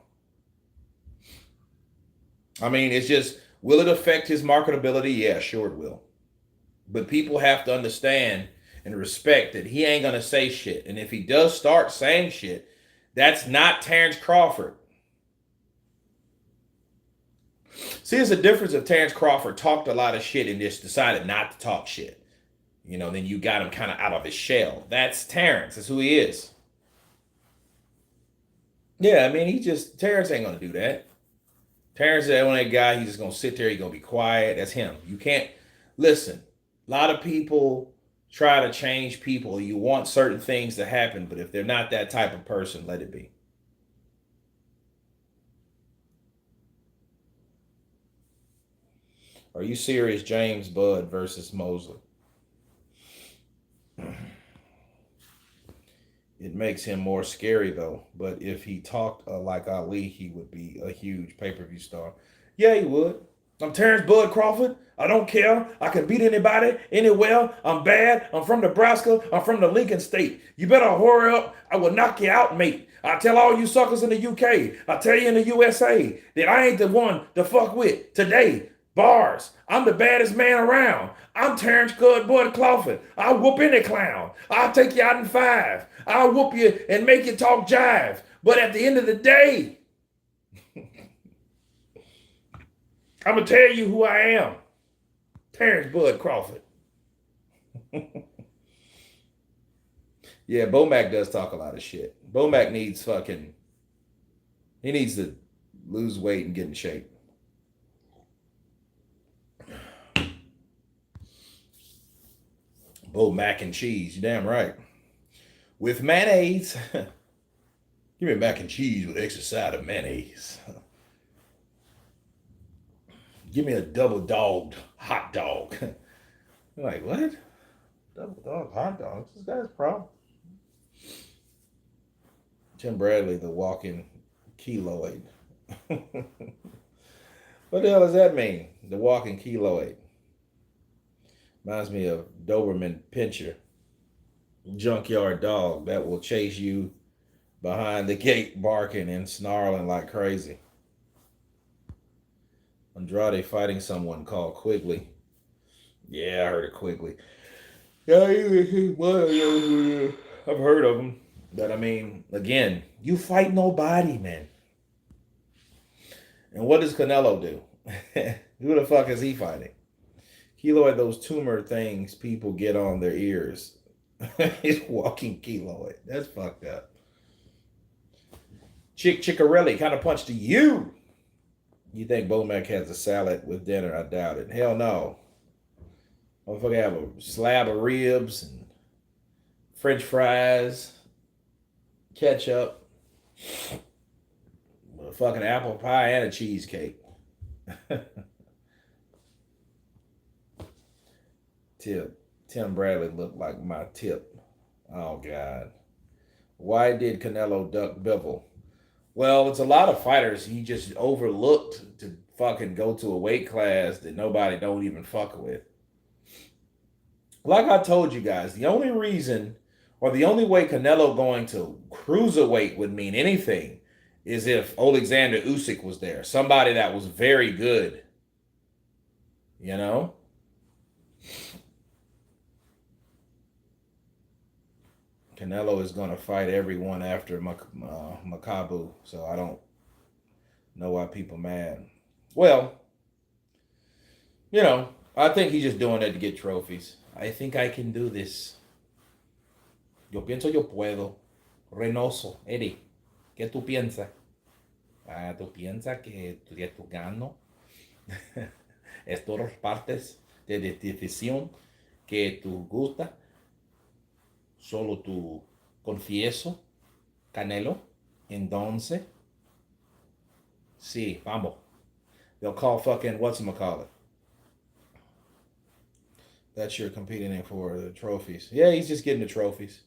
I mean, it's just, will it affect his marketability? Yeah, sure it will. But people have to understand and respect that he ain't going to say shit. And if he does start saying shit, that's not Terence Crawford. See, there's a difference if Terence Crawford talked a lot of shit and just decided not to talk shit. You know, then you got him kind of out of his shell. That's Terence. That's who he is. Yeah, I mean, Terence ain't going to do that. Terence is that guy, he's just going to sit there, he's going to be quiet. That's him. You can't, listen, a lot of people try to change people. You want certain things to happen, but if they're not that type of person, let it be. Are you serious, James Bud versus Mosley? It makes him more scary, though. But if he talked like Ali, he would be a huge pay-per-view star. Yeah, he would. I'm Terence Bud Crawford. I don't care. I can beat anybody, anywhere. I'm bad. I'm from Nebraska. I'm from the Lincoln State. You better hurry up. I will knock you out, mate. I tell all you suckers in the UK. I tell you in the USA that I ain't the one to fuck with today. Bars. I'm the baddest man around. I'm Terence Bud Crawford. I'll whoop any clown. I'll take you out in 5. I'll whoop you and make you talk jive. But at the end of the day, I'm going to tell you who I am. Terence Bud Crawford. Yeah, Bomac does talk a lot of shit. Bomac needs he needs to lose weight and get in shape. Bo mac and cheese, you damn right. With mayonnaise. Give me mac and cheese with extra side of mayonnaise. Give me a double dogged hot dog. You're like, what? Double dog hot dogs? This guy's problem. Tim Bradley, the walking keloid. What the hell does that mean? The walking keloid. Reminds me of Doberman Pinscher, junkyard dog that will chase you behind the gate barking and snarling like crazy. Andrade fighting someone called Quigley. Yeah, I heard of Quigley. Yeah, I've heard of him. But I mean, again, you fight nobody, man. And what does Canelo do? Who the fuck is he fighting? Keloid, those tumor things people get on their ears. He's walking keloid. That's fucked up. Chickarelli kind of punched to you. You think Bomac has a salad with dinner? I doubt it. Hell no. Motherfucker have a slab of ribs and French fries, ketchup, a fucking apple pie, and a cheesecake. Tim Bradley looked like my tip. Oh, God. Why did Canelo duck Bivol? Well, it's a lot of fighters he just overlooked to fucking go to a weight class that nobody don't even fuck with. Like I told you guys, the only reason or the only way Canelo going to cruiserweight would mean anything is if Alexander Usyk was there. Somebody that was very good. You know? Canelo is going to fight everyone after Makabu, so I don't know why people mad. Well, you know, I think he's just doing that to get trophies. I think I can do this. Yo pienso yo puedo. Reynoso, Eddie, ¿qué tú piensas? Ah, ¿tú piensas que tú gano? Es todas partes de decisión que tú gusta. Solo tú confieso, Canelo. Entonces, sí, vamos. They'll call fucking whatchamacallit. That's your competing for the trophies. Yeah, he's just getting the trophies.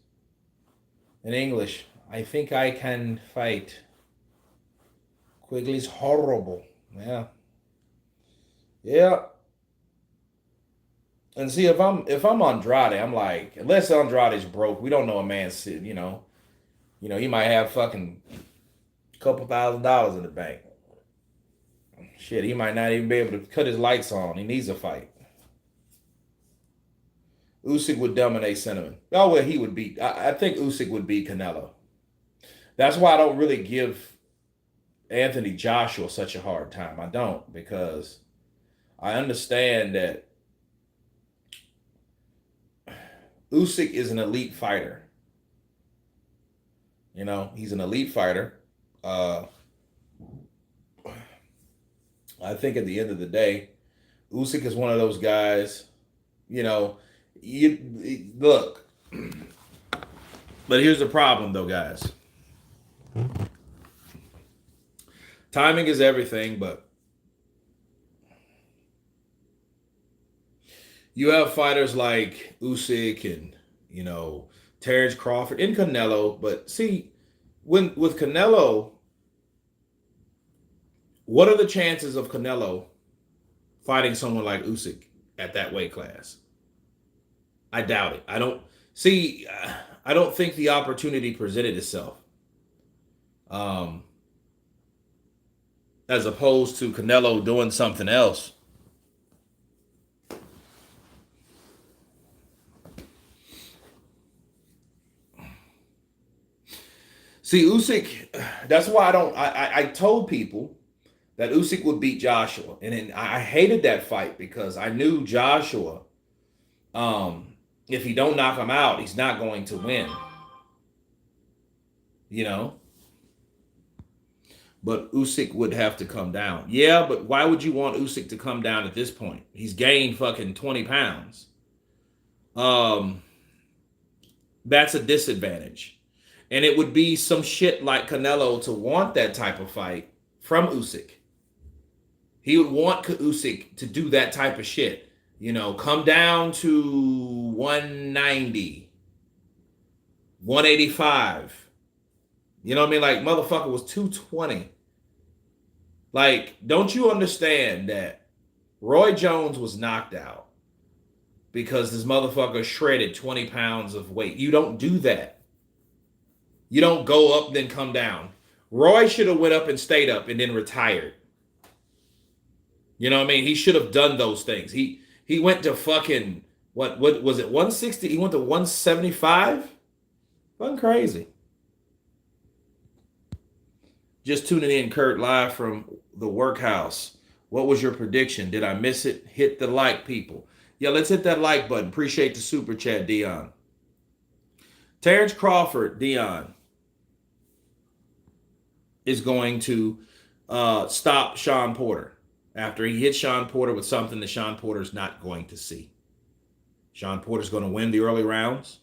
In English, I think I can fight. Quigley's horrible. Yeah. Yeah. And see, if I'm Andrade, I'm like, unless Andrade's broke, we don't know a man's sitting, you know, he might have fucking a couple $1,000s in the bank. Shit, he might not even be able to cut his lights on. He needs a fight. Usyk would dominate Cinnamon. Oh, well, he would beat. I think Usyk would beat Canelo. That's why I don't really give Anthony Joshua such a hard time. I don't, because I understand that Usyk is an elite fighter. You know, he's an elite fighter. I think at the end of the day, Usyk is one of those guys, you know, you look. But here's the problem, though, guys. Timing is everything, but you have fighters like Usyk and, you know, Terence Crawford and Canelo. But see, with Canelo, what are the chances of Canelo fighting someone like Usyk at that weight class? I doubt it. I don't think the opportunity presented itself. As opposed to Canelo doing something else. See, Usyk, that's why I told people that Usyk would beat Joshua. And I hated that fight because I knew Joshua, if he don't knock him out, he's not going to win. You know? But Usyk would have to come down. Yeah, but why would you want Usyk to come down at this point? He's gained fucking 20 pounds. That's a disadvantage. And it would be some shit like Canelo to want that type of fight from Usyk. He would want Usyk to do that type of shit. You know, come down to 190, 185. You know what I mean? Like, motherfucker was 220. Like, don't you understand that Roy Jones was knocked out because this motherfucker shredded 20 pounds of weight? You don't do that. You don't go up, then come down. Roy should have went up and stayed up and then retired. You know what I mean? He should have done those things. He went to fucking, what was it, 160? He went to 175? Fucking crazy. Just tuning in, Kurt, live from the workhouse. What was your prediction? Did I miss it? Hit the like, people. Yeah, let's hit that like button. Appreciate the super chat, Dion. Terence Crawford, Dion, is going to stop Shawn Porter after he hits Shawn Porter with something that Shawn Porter's not going to see. Shawn Porter's going to win the early rounds,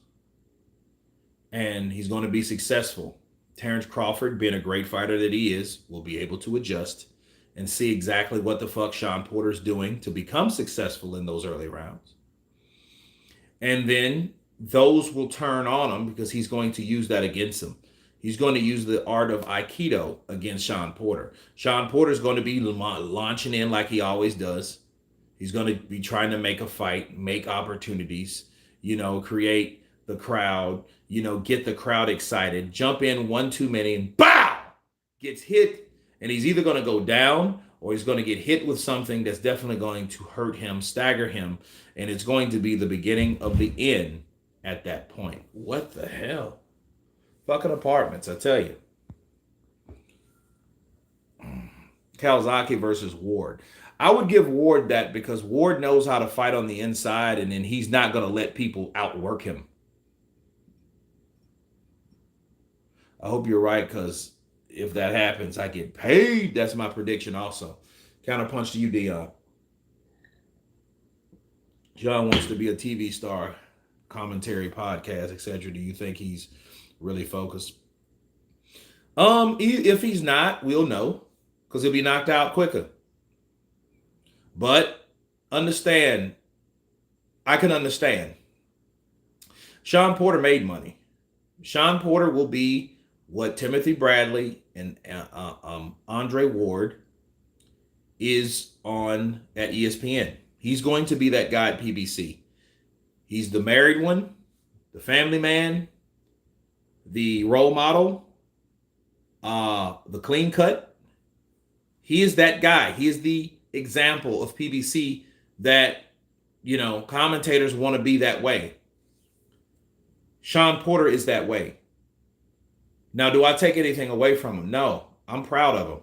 and he's going to be successful. Terence Crawford, being a great fighter that he is, will be able to adjust and see exactly what the fuck Shawn Porter's doing to become successful in those early rounds. And then those will turn on him because he's going to use that against him. He's going to use the art of Aikido against Shawn Porter. Shawn Porter's going to be launching in like he always does. He's going to be trying to make a fight, make opportunities, create the crowd, get the crowd excited, jump in one too many, and BOW! Gets hit, and he's either going to go down or he's going to get hit with something that's definitely going to hurt him, stagger him, and it's going to be the beginning of the end at that point. What the hell? Fucking apartments, I tell you. Calzaghe versus Ward. I would give Ward that because Ward knows how to fight on the inside, and then he's not going to let people outwork him. I hope you're right, because if that happens, I get paid. That's my prediction also. Counterpunch to you, Dion. John wants to be a TV star, commentary, podcast, etc. Do you think he's really focused? If he's not, we'll know, because he'll be knocked out quicker. But understand, I can understand. Shawn Porter made money. Shawn Porter will be what Timothy Bradley and Andre Ward is on at ESPN. He's going to be that guy at PBC. He's the married one, the family man, the role model, the clean cut. He is that guy. He is the example of PBC that, commentators want to be that way. Shawn Porter is that way. Now, do I take anything away from him? No, I'm proud of him.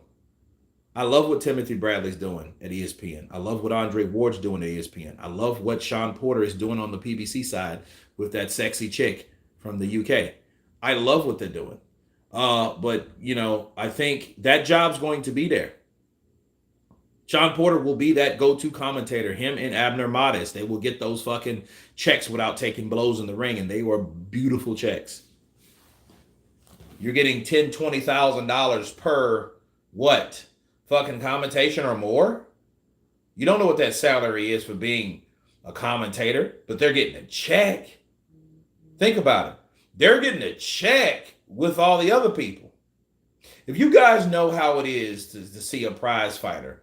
I love what Timothy Bradley's doing at ESPN. I love what Andre Ward's doing at ESPN. I love what Shawn Porter is doing on the PBC side with that sexy chick from the UK. I love what they're doing. But, I think that job's going to be there. Shawn Porter will be that go-to commentator. Him and Abner Modest, they will get those fucking checks without taking blows in the ring, and they were beautiful checks. You're getting $10,000, $20,000 per what? Fucking commentation or more? You don't know what that salary is for being a commentator, but they're getting a check. Think about it. They're getting a check with all the other people. If you guys know how it is to see a prize fighter,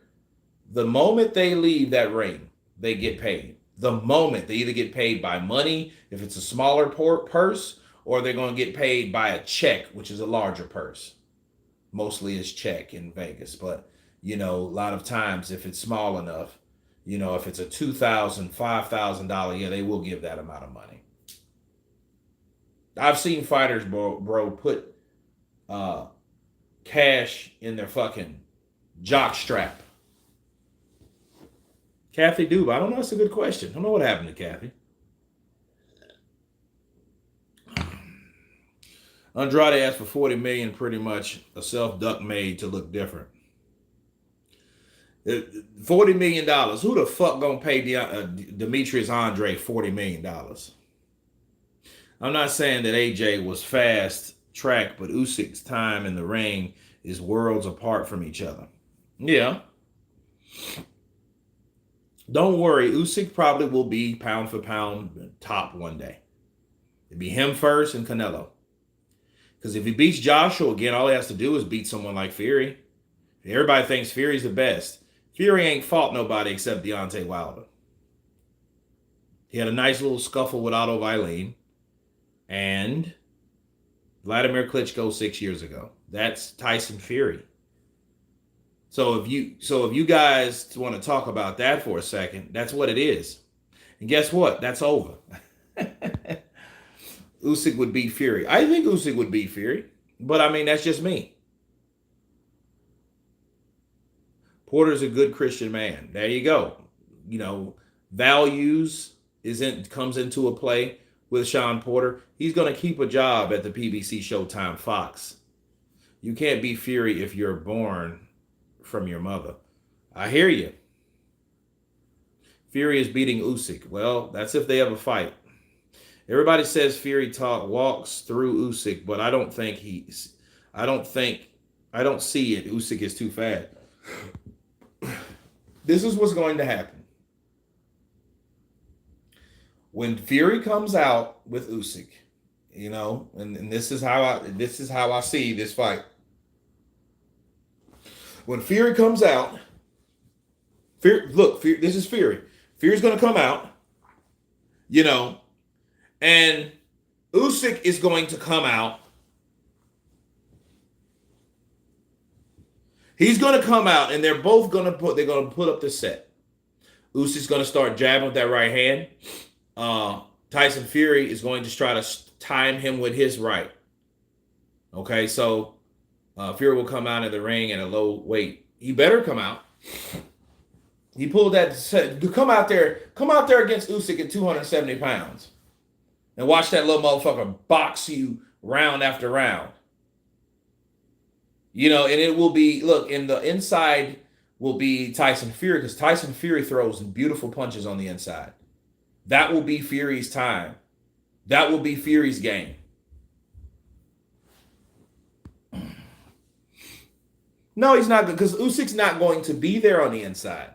the moment they leave that ring, they get paid. The moment they either get paid by money, if it's a smaller purse, or they're going to get paid by a check, which is a larger purse. Mostly it's check in Vegas, but a lot of times if it's small enough, if it's a $2,000, $5,000, yeah, they will give that amount of money. I've seen fighters, bro, put cash in their fucking jock strap. Kathy Dube, I don't know. That's a good question. I don't know what happened to Kathy. Andrade asked for $40 million, pretty much a self-duck made to look different. $40 million. Who the fuck gonna pay Demetrius Andre $40 million? I'm not saying that AJ was fast track, but Usyk's time in the ring is worlds apart from each other. Yeah. Don't worry, Usyk probably will be pound for pound top one day. It'd be him first and Canelo. Because if he beats Joshua again, all he has to do is beat someone like Fury. Everybody thinks Fury's the best. Fury ain't fought nobody except Deontay Wilder. He had a nice little scuffle with Otto Wallin and Vladimir Klitschko 6 years ago. That's Tyson Fury. So if you guys want to talk about that for a second, that's what it is. And guess what? That's over. Usyk would beat Fury. I think Usyk would beat Fury, but I mean, that's just me. Porter's a good Christian man. There you go. Values comes into a play with Shawn Porter. He's going to keep a job at the PBC Showtime Fox. You can't be Fury if you're born from your mother. I hear you. Fury is beating Usyk. Well, that's if they ever fight. Everybody says Fury walks through Usyk, but I don't see it. Usyk is too fast. This is what's going to happen. When Fury comes out with Usyk, and this is how I see this fight. When Fury comes out, this is Fury. Fury's going to come out, and Usyk is going to come out. He's going to come out, and they're both going to put up the set. Usyk's going to start jabbing with that right hand. Tyson Fury is going to try to time him with his right. Okay, so Fury will come out of the ring at a low weight. He better come out. He pulled that set. Come out there against Usyk at 270 pounds. And watch that little motherfucker box you round after round. And it will be, in the inside will be Tyson Fury, because Tyson Fury throws beautiful punches on the inside. That will be Fury's time. That will be Fury's game. No, he's not, because Usyk's not going to be there on the inside.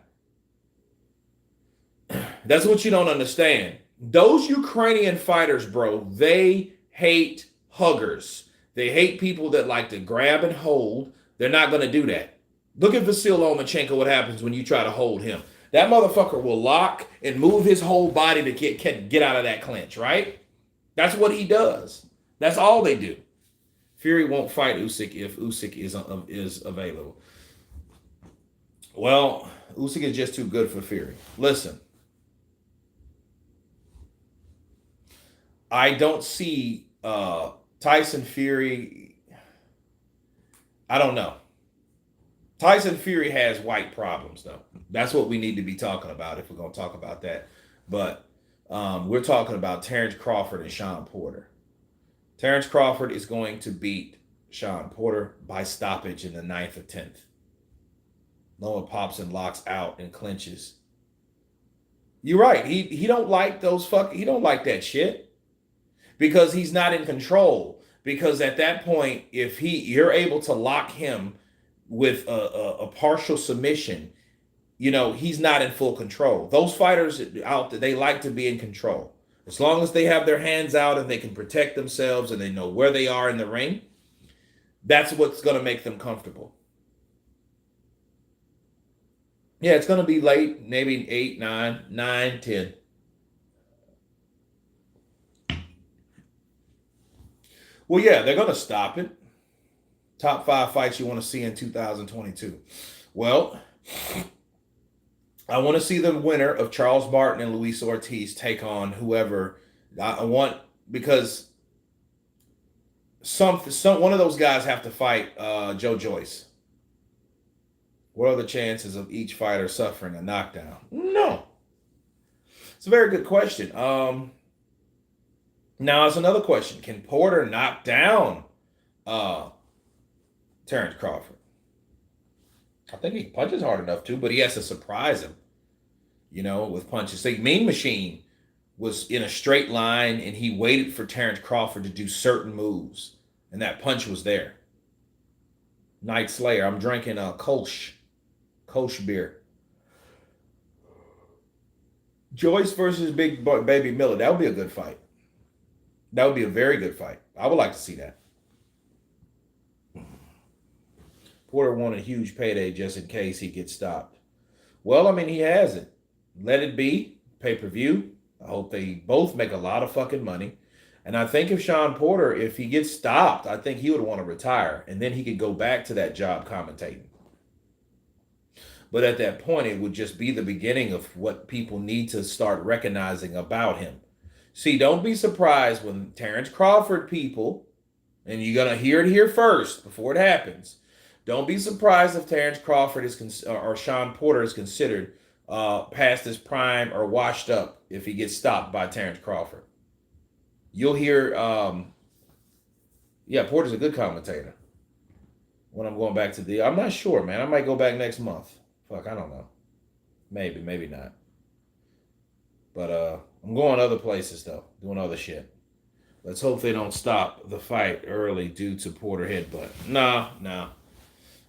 That's what you don't understand. Those Ukrainian fighters, bro, they hate huggers. They hate people that like to grab and hold. They're not going to do that. Look at Vasyl Lomachenko, what happens when you try to hold him. That motherfucker will lock and move his whole body to get out of that clinch, right? That's what he does. That's all they do. Fury won't fight Usyk if Usyk is available. Well, Usyk is just too good for Fury. Listen. I don't see Tyson Fury. I don't know. Tyson Fury has white problems, though. That's what we need to be talking about if we're going to talk about that. But we're talking about Terence Crawford and Shawn Porter. Terence Crawford is going to beat Shawn Porter by stoppage in the 9th or 10th. Noah pops and locks out and clinches. You're right. He don't like he don't like that shit. Because he's not in control. Because at that point, if you're able to lock him with a partial submission, he's not in full control. Those fighters out there, they like to be in control. As long as they have their hands out and they can protect themselves and they know where they are in the ring, that's what's going to make them comfortable. Yeah, it's going to be late, maybe 8, 9, 10. Well, yeah, they're going to stop it. Top 5 fights you want to see in 2022. Well, I want to see the winner of Charles Barton and Luis Ortiz take on whoever I want, because one of those guys have to fight Joe Joyce. What are the chances of each fighter suffering a knockdown? No. It's a very good question. Now, it's another question. Can Porter knock down Terence Crawford? I think he punches hard enough to, but he has to surprise him, with punches. See, Mean Machine was in a straight line, and he waited for Terence Crawford to do certain moves, and that punch was there. Night Slayer. I'm drinking a Kolsch beer. Joyce versus Big Baby Miller. That would be a good fight. That would be a very good fight. I would like to see that. Porter wanted a huge payday just in case he gets stopped. Well, I mean, he has it. Let it be. Pay-per-view. I hope they both make a lot of fucking money. And I think if Shawn Porter, if he gets stopped, I think he would want to retire. And then he could go back to that job commentating. But at that point, it would just be the beginning of what people need to start recognizing about him. See, don't be surprised when Terence Crawford people, and you're going to hear it here first before it happens, Don't be surprised if Terence Crawford or Shawn Porter is considered past his prime or washed up if he gets stopped by Terence Crawford. You'll hear, yeah, Porter's a good commentator. When I'm going back to I'm not sure, man. I might go back next month. Fuck, I don't know. Maybe, maybe not. But I'm going other places though, doing other shit. Let's hope they don't stop the fight early due to Porter headbutt. Nah.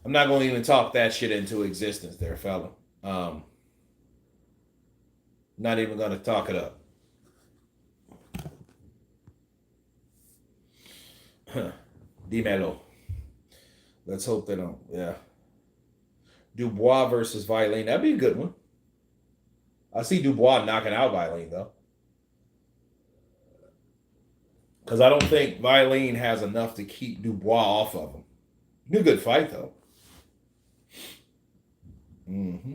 I'm not going to even talk that shit into existence, there, fella. Not even going to talk it up. Dimelo. Let's hope they don't. Yeah. Dubois versus Violin. That'd be a good one. I see Dubois knocking out Violin, though. Because I don't think Violin has enough to keep Dubois off of him. Be a good fight, though. Mm-hmm.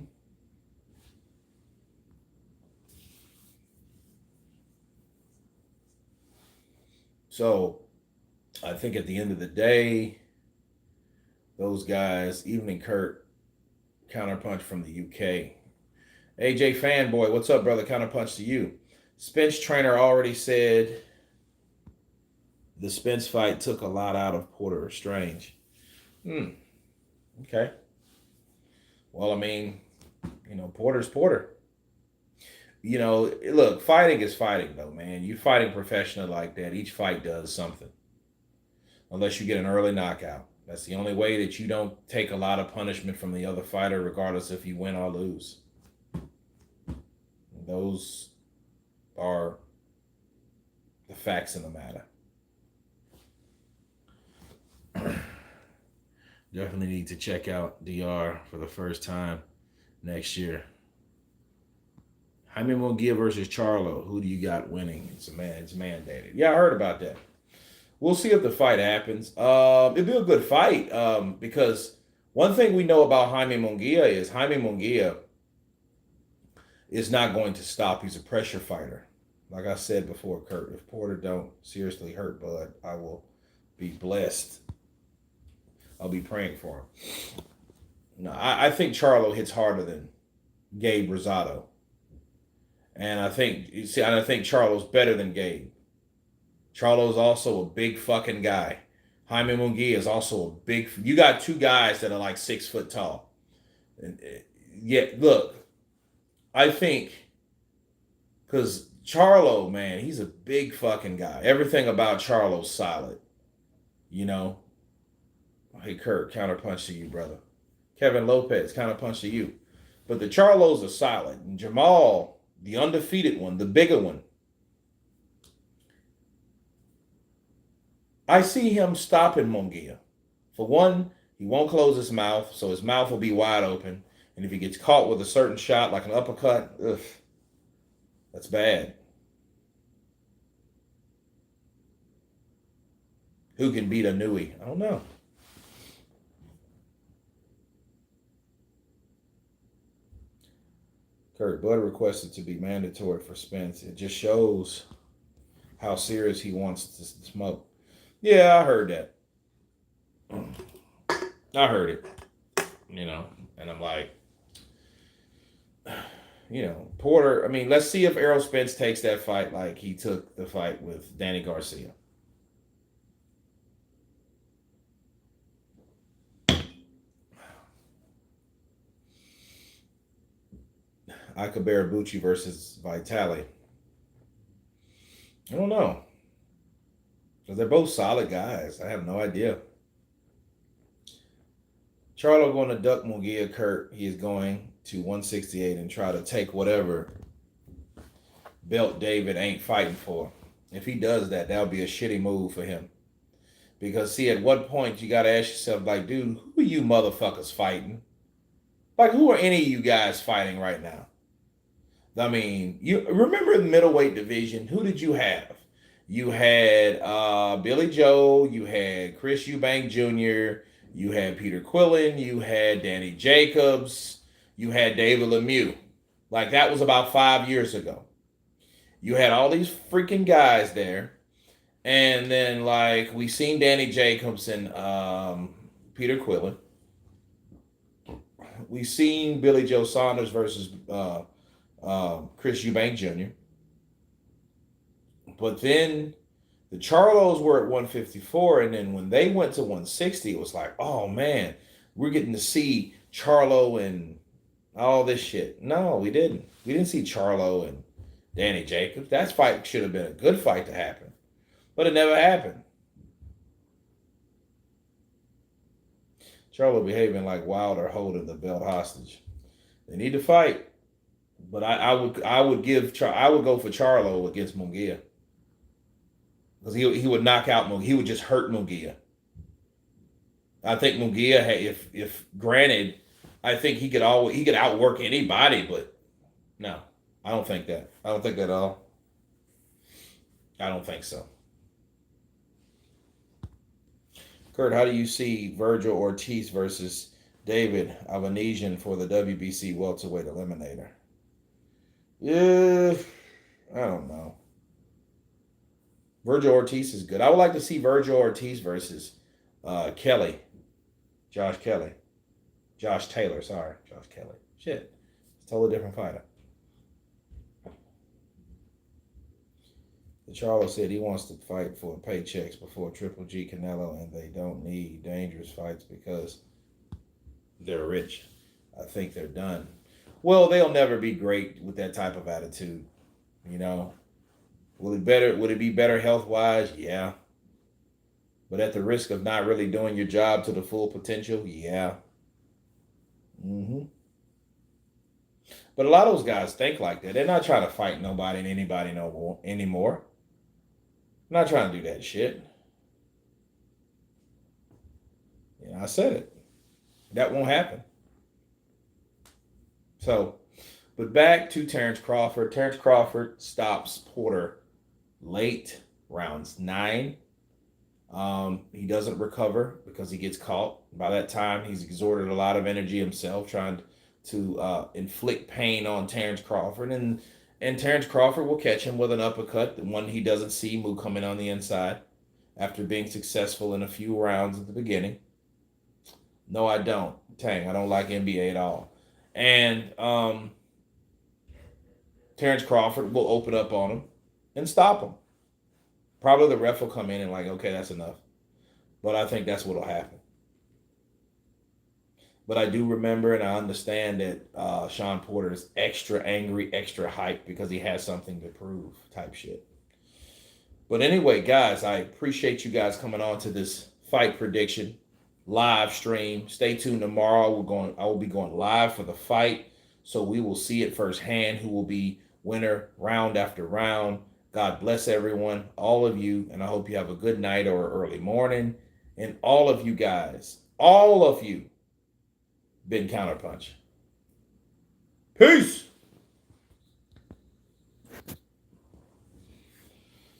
So, I think at the end of the day, those guys, even Kurt, counterpunch from the UK. AJ Fanboy, what's up, brother? Counterpunch to you. Spence trainer already said the Spence fight took a lot out of Porter Strange. Okay. Well, I mean, Porter's Porter. Look, fighting is fighting, though, man. You fighting professional like that, each fight does something. Unless you get an early knockout. That's the only way that you don't take a lot of punishment from the other fighter, regardless if you win or lose. Those are the facts in the matter. Definitely need to check out DR for the first time next year. Jaime Munguia versus Charlo. Who do you got winning? It's mandated. Yeah, I heard about that. We'll see if the fight happens. It'll be a good fight because one thing we know about Jaime Munguia is not going to stop. He's a pressure fighter. Like I said before, Kurt, if Porter don't seriously hurt Bud, I will be blessed. I'll be praying for him. No, I think Charlo hits harder than Gabe Rosado. And I think Charlo's better than Gabe. Charlo's also a big fucking guy. Jaime Munguia is also a big. You got two guys that are like 6 foot tall. And look, I think because Charlo, man, he's a big fucking guy. Everything about Charlo's solid. Hey, Kurt, counterpunch to you, brother. Kevin Lopez, counterpunch to you. But the Charlos are solid. And Jamal, the undefeated one, the bigger one, I see him stopping Munguia. For one, he won't close his mouth, so his mouth will be wide open. And if he gets caught with a certain shot, like an uppercut, that's bad. Who can beat a Nui? I don't know. Kurt, Bud requested to be mandatory for Spence. It just shows how serious he wants to smoke. Yeah, I heard that. I heard it. And I'm like, Porter, I mean, let's see if Errol Spence takes that fight like he took the fight with Danny Garcia. Akabarabuchi versus Vitali. I don't know. Because they're both solid guys. I have no idea. Charlo going to duck Munguia. Kurt. He is going to 168 and try to take whatever belt David ain't fighting for. If he does that, that'll be a shitty move for him. Because, see, at what point you got to ask yourself, like, dude, who are you motherfuckers fighting? Like, who are any of you guys fighting right now? I mean, you remember the middleweight division, who did you have? You had Billy Joe, you had Chris Eubank Jr., you had Peter Quillen, you had Danny Jacobs, you had David Lemieux. Like, that was about 5 years ago. You had all these freaking guys there. And then, like, we seen Danny Jacobs and Peter Quillen. we've seen Billy Joe Saunders versus Chris Eubank Jr. But then the Charlos were at 154, and then when they went to 160, it was like, oh man, we're getting to see Charlo and all this shit. No, we didn't. We didn't see Charlo and Danny Jacobs. That fight should have been a good fight to happen, but it never happened. Charlo behaving like Wilder holding the belt hostage. They need to fight, but I would go for Charlo against Munguia because he would knock out Munguia. He would just hurt Munguia. I think Munguia, if granted, I think he could outwork anybody, but no, I don't think that. I don't think that at all. I don't think so. Kurt, how do you see Virgil Ortiz versus David Avanesian for the WBC welterweight eliminator? Yeah, I don't know. Virgil Ortiz is good. I would like to see Virgil Ortiz versus Kelly. Josh Taylor, sorry. Josh Kelly. Shit. It's a totally different fighter. The Charlo said he wants to fight for paychecks before Triple G Canelo, and they don't need dangerous fights because they're rich. I think they're done. Well, they'll never be great with that type of attitude. You know, would it be better health wise? Yeah. But at the risk of not really doing your job to the full potential, yeah. But a lot of those guys think like that. They're not trying to fight nobody and anybody no more anymore. I'm not trying to do that shit. I said it. That won't happen. So, but back to Terence Crawford. Terence Crawford stops Porter late, rounds 9. He doesn't recover because he gets caught. By that time, he's exerted a lot of energy himself, trying to inflict pain on Terence Crawford. And Terence Crawford will catch him with an uppercut, the one he doesn't see move coming on the inside after being successful in a few rounds at the beginning. No, I don't. I don't like NBA at all. And Terence Crawford will open up on him and stop him. Probably the ref will come in and like, okay, that's enough. But I think that's what will happen. But I do remember and I understand that Shawn Porter is extra angry, extra hyped because he has something to prove type shit. But anyway, guys, I appreciate you guys coming on to this fight prediction live stream. Stay tuned tomorrow. I will be going live for the fight. So we will see it firsthand who will be winner round after round. God bless everyone, all of you, and I hope you have a good night or early morning. And all of you guys, all of you, been Counterpunch. Peace.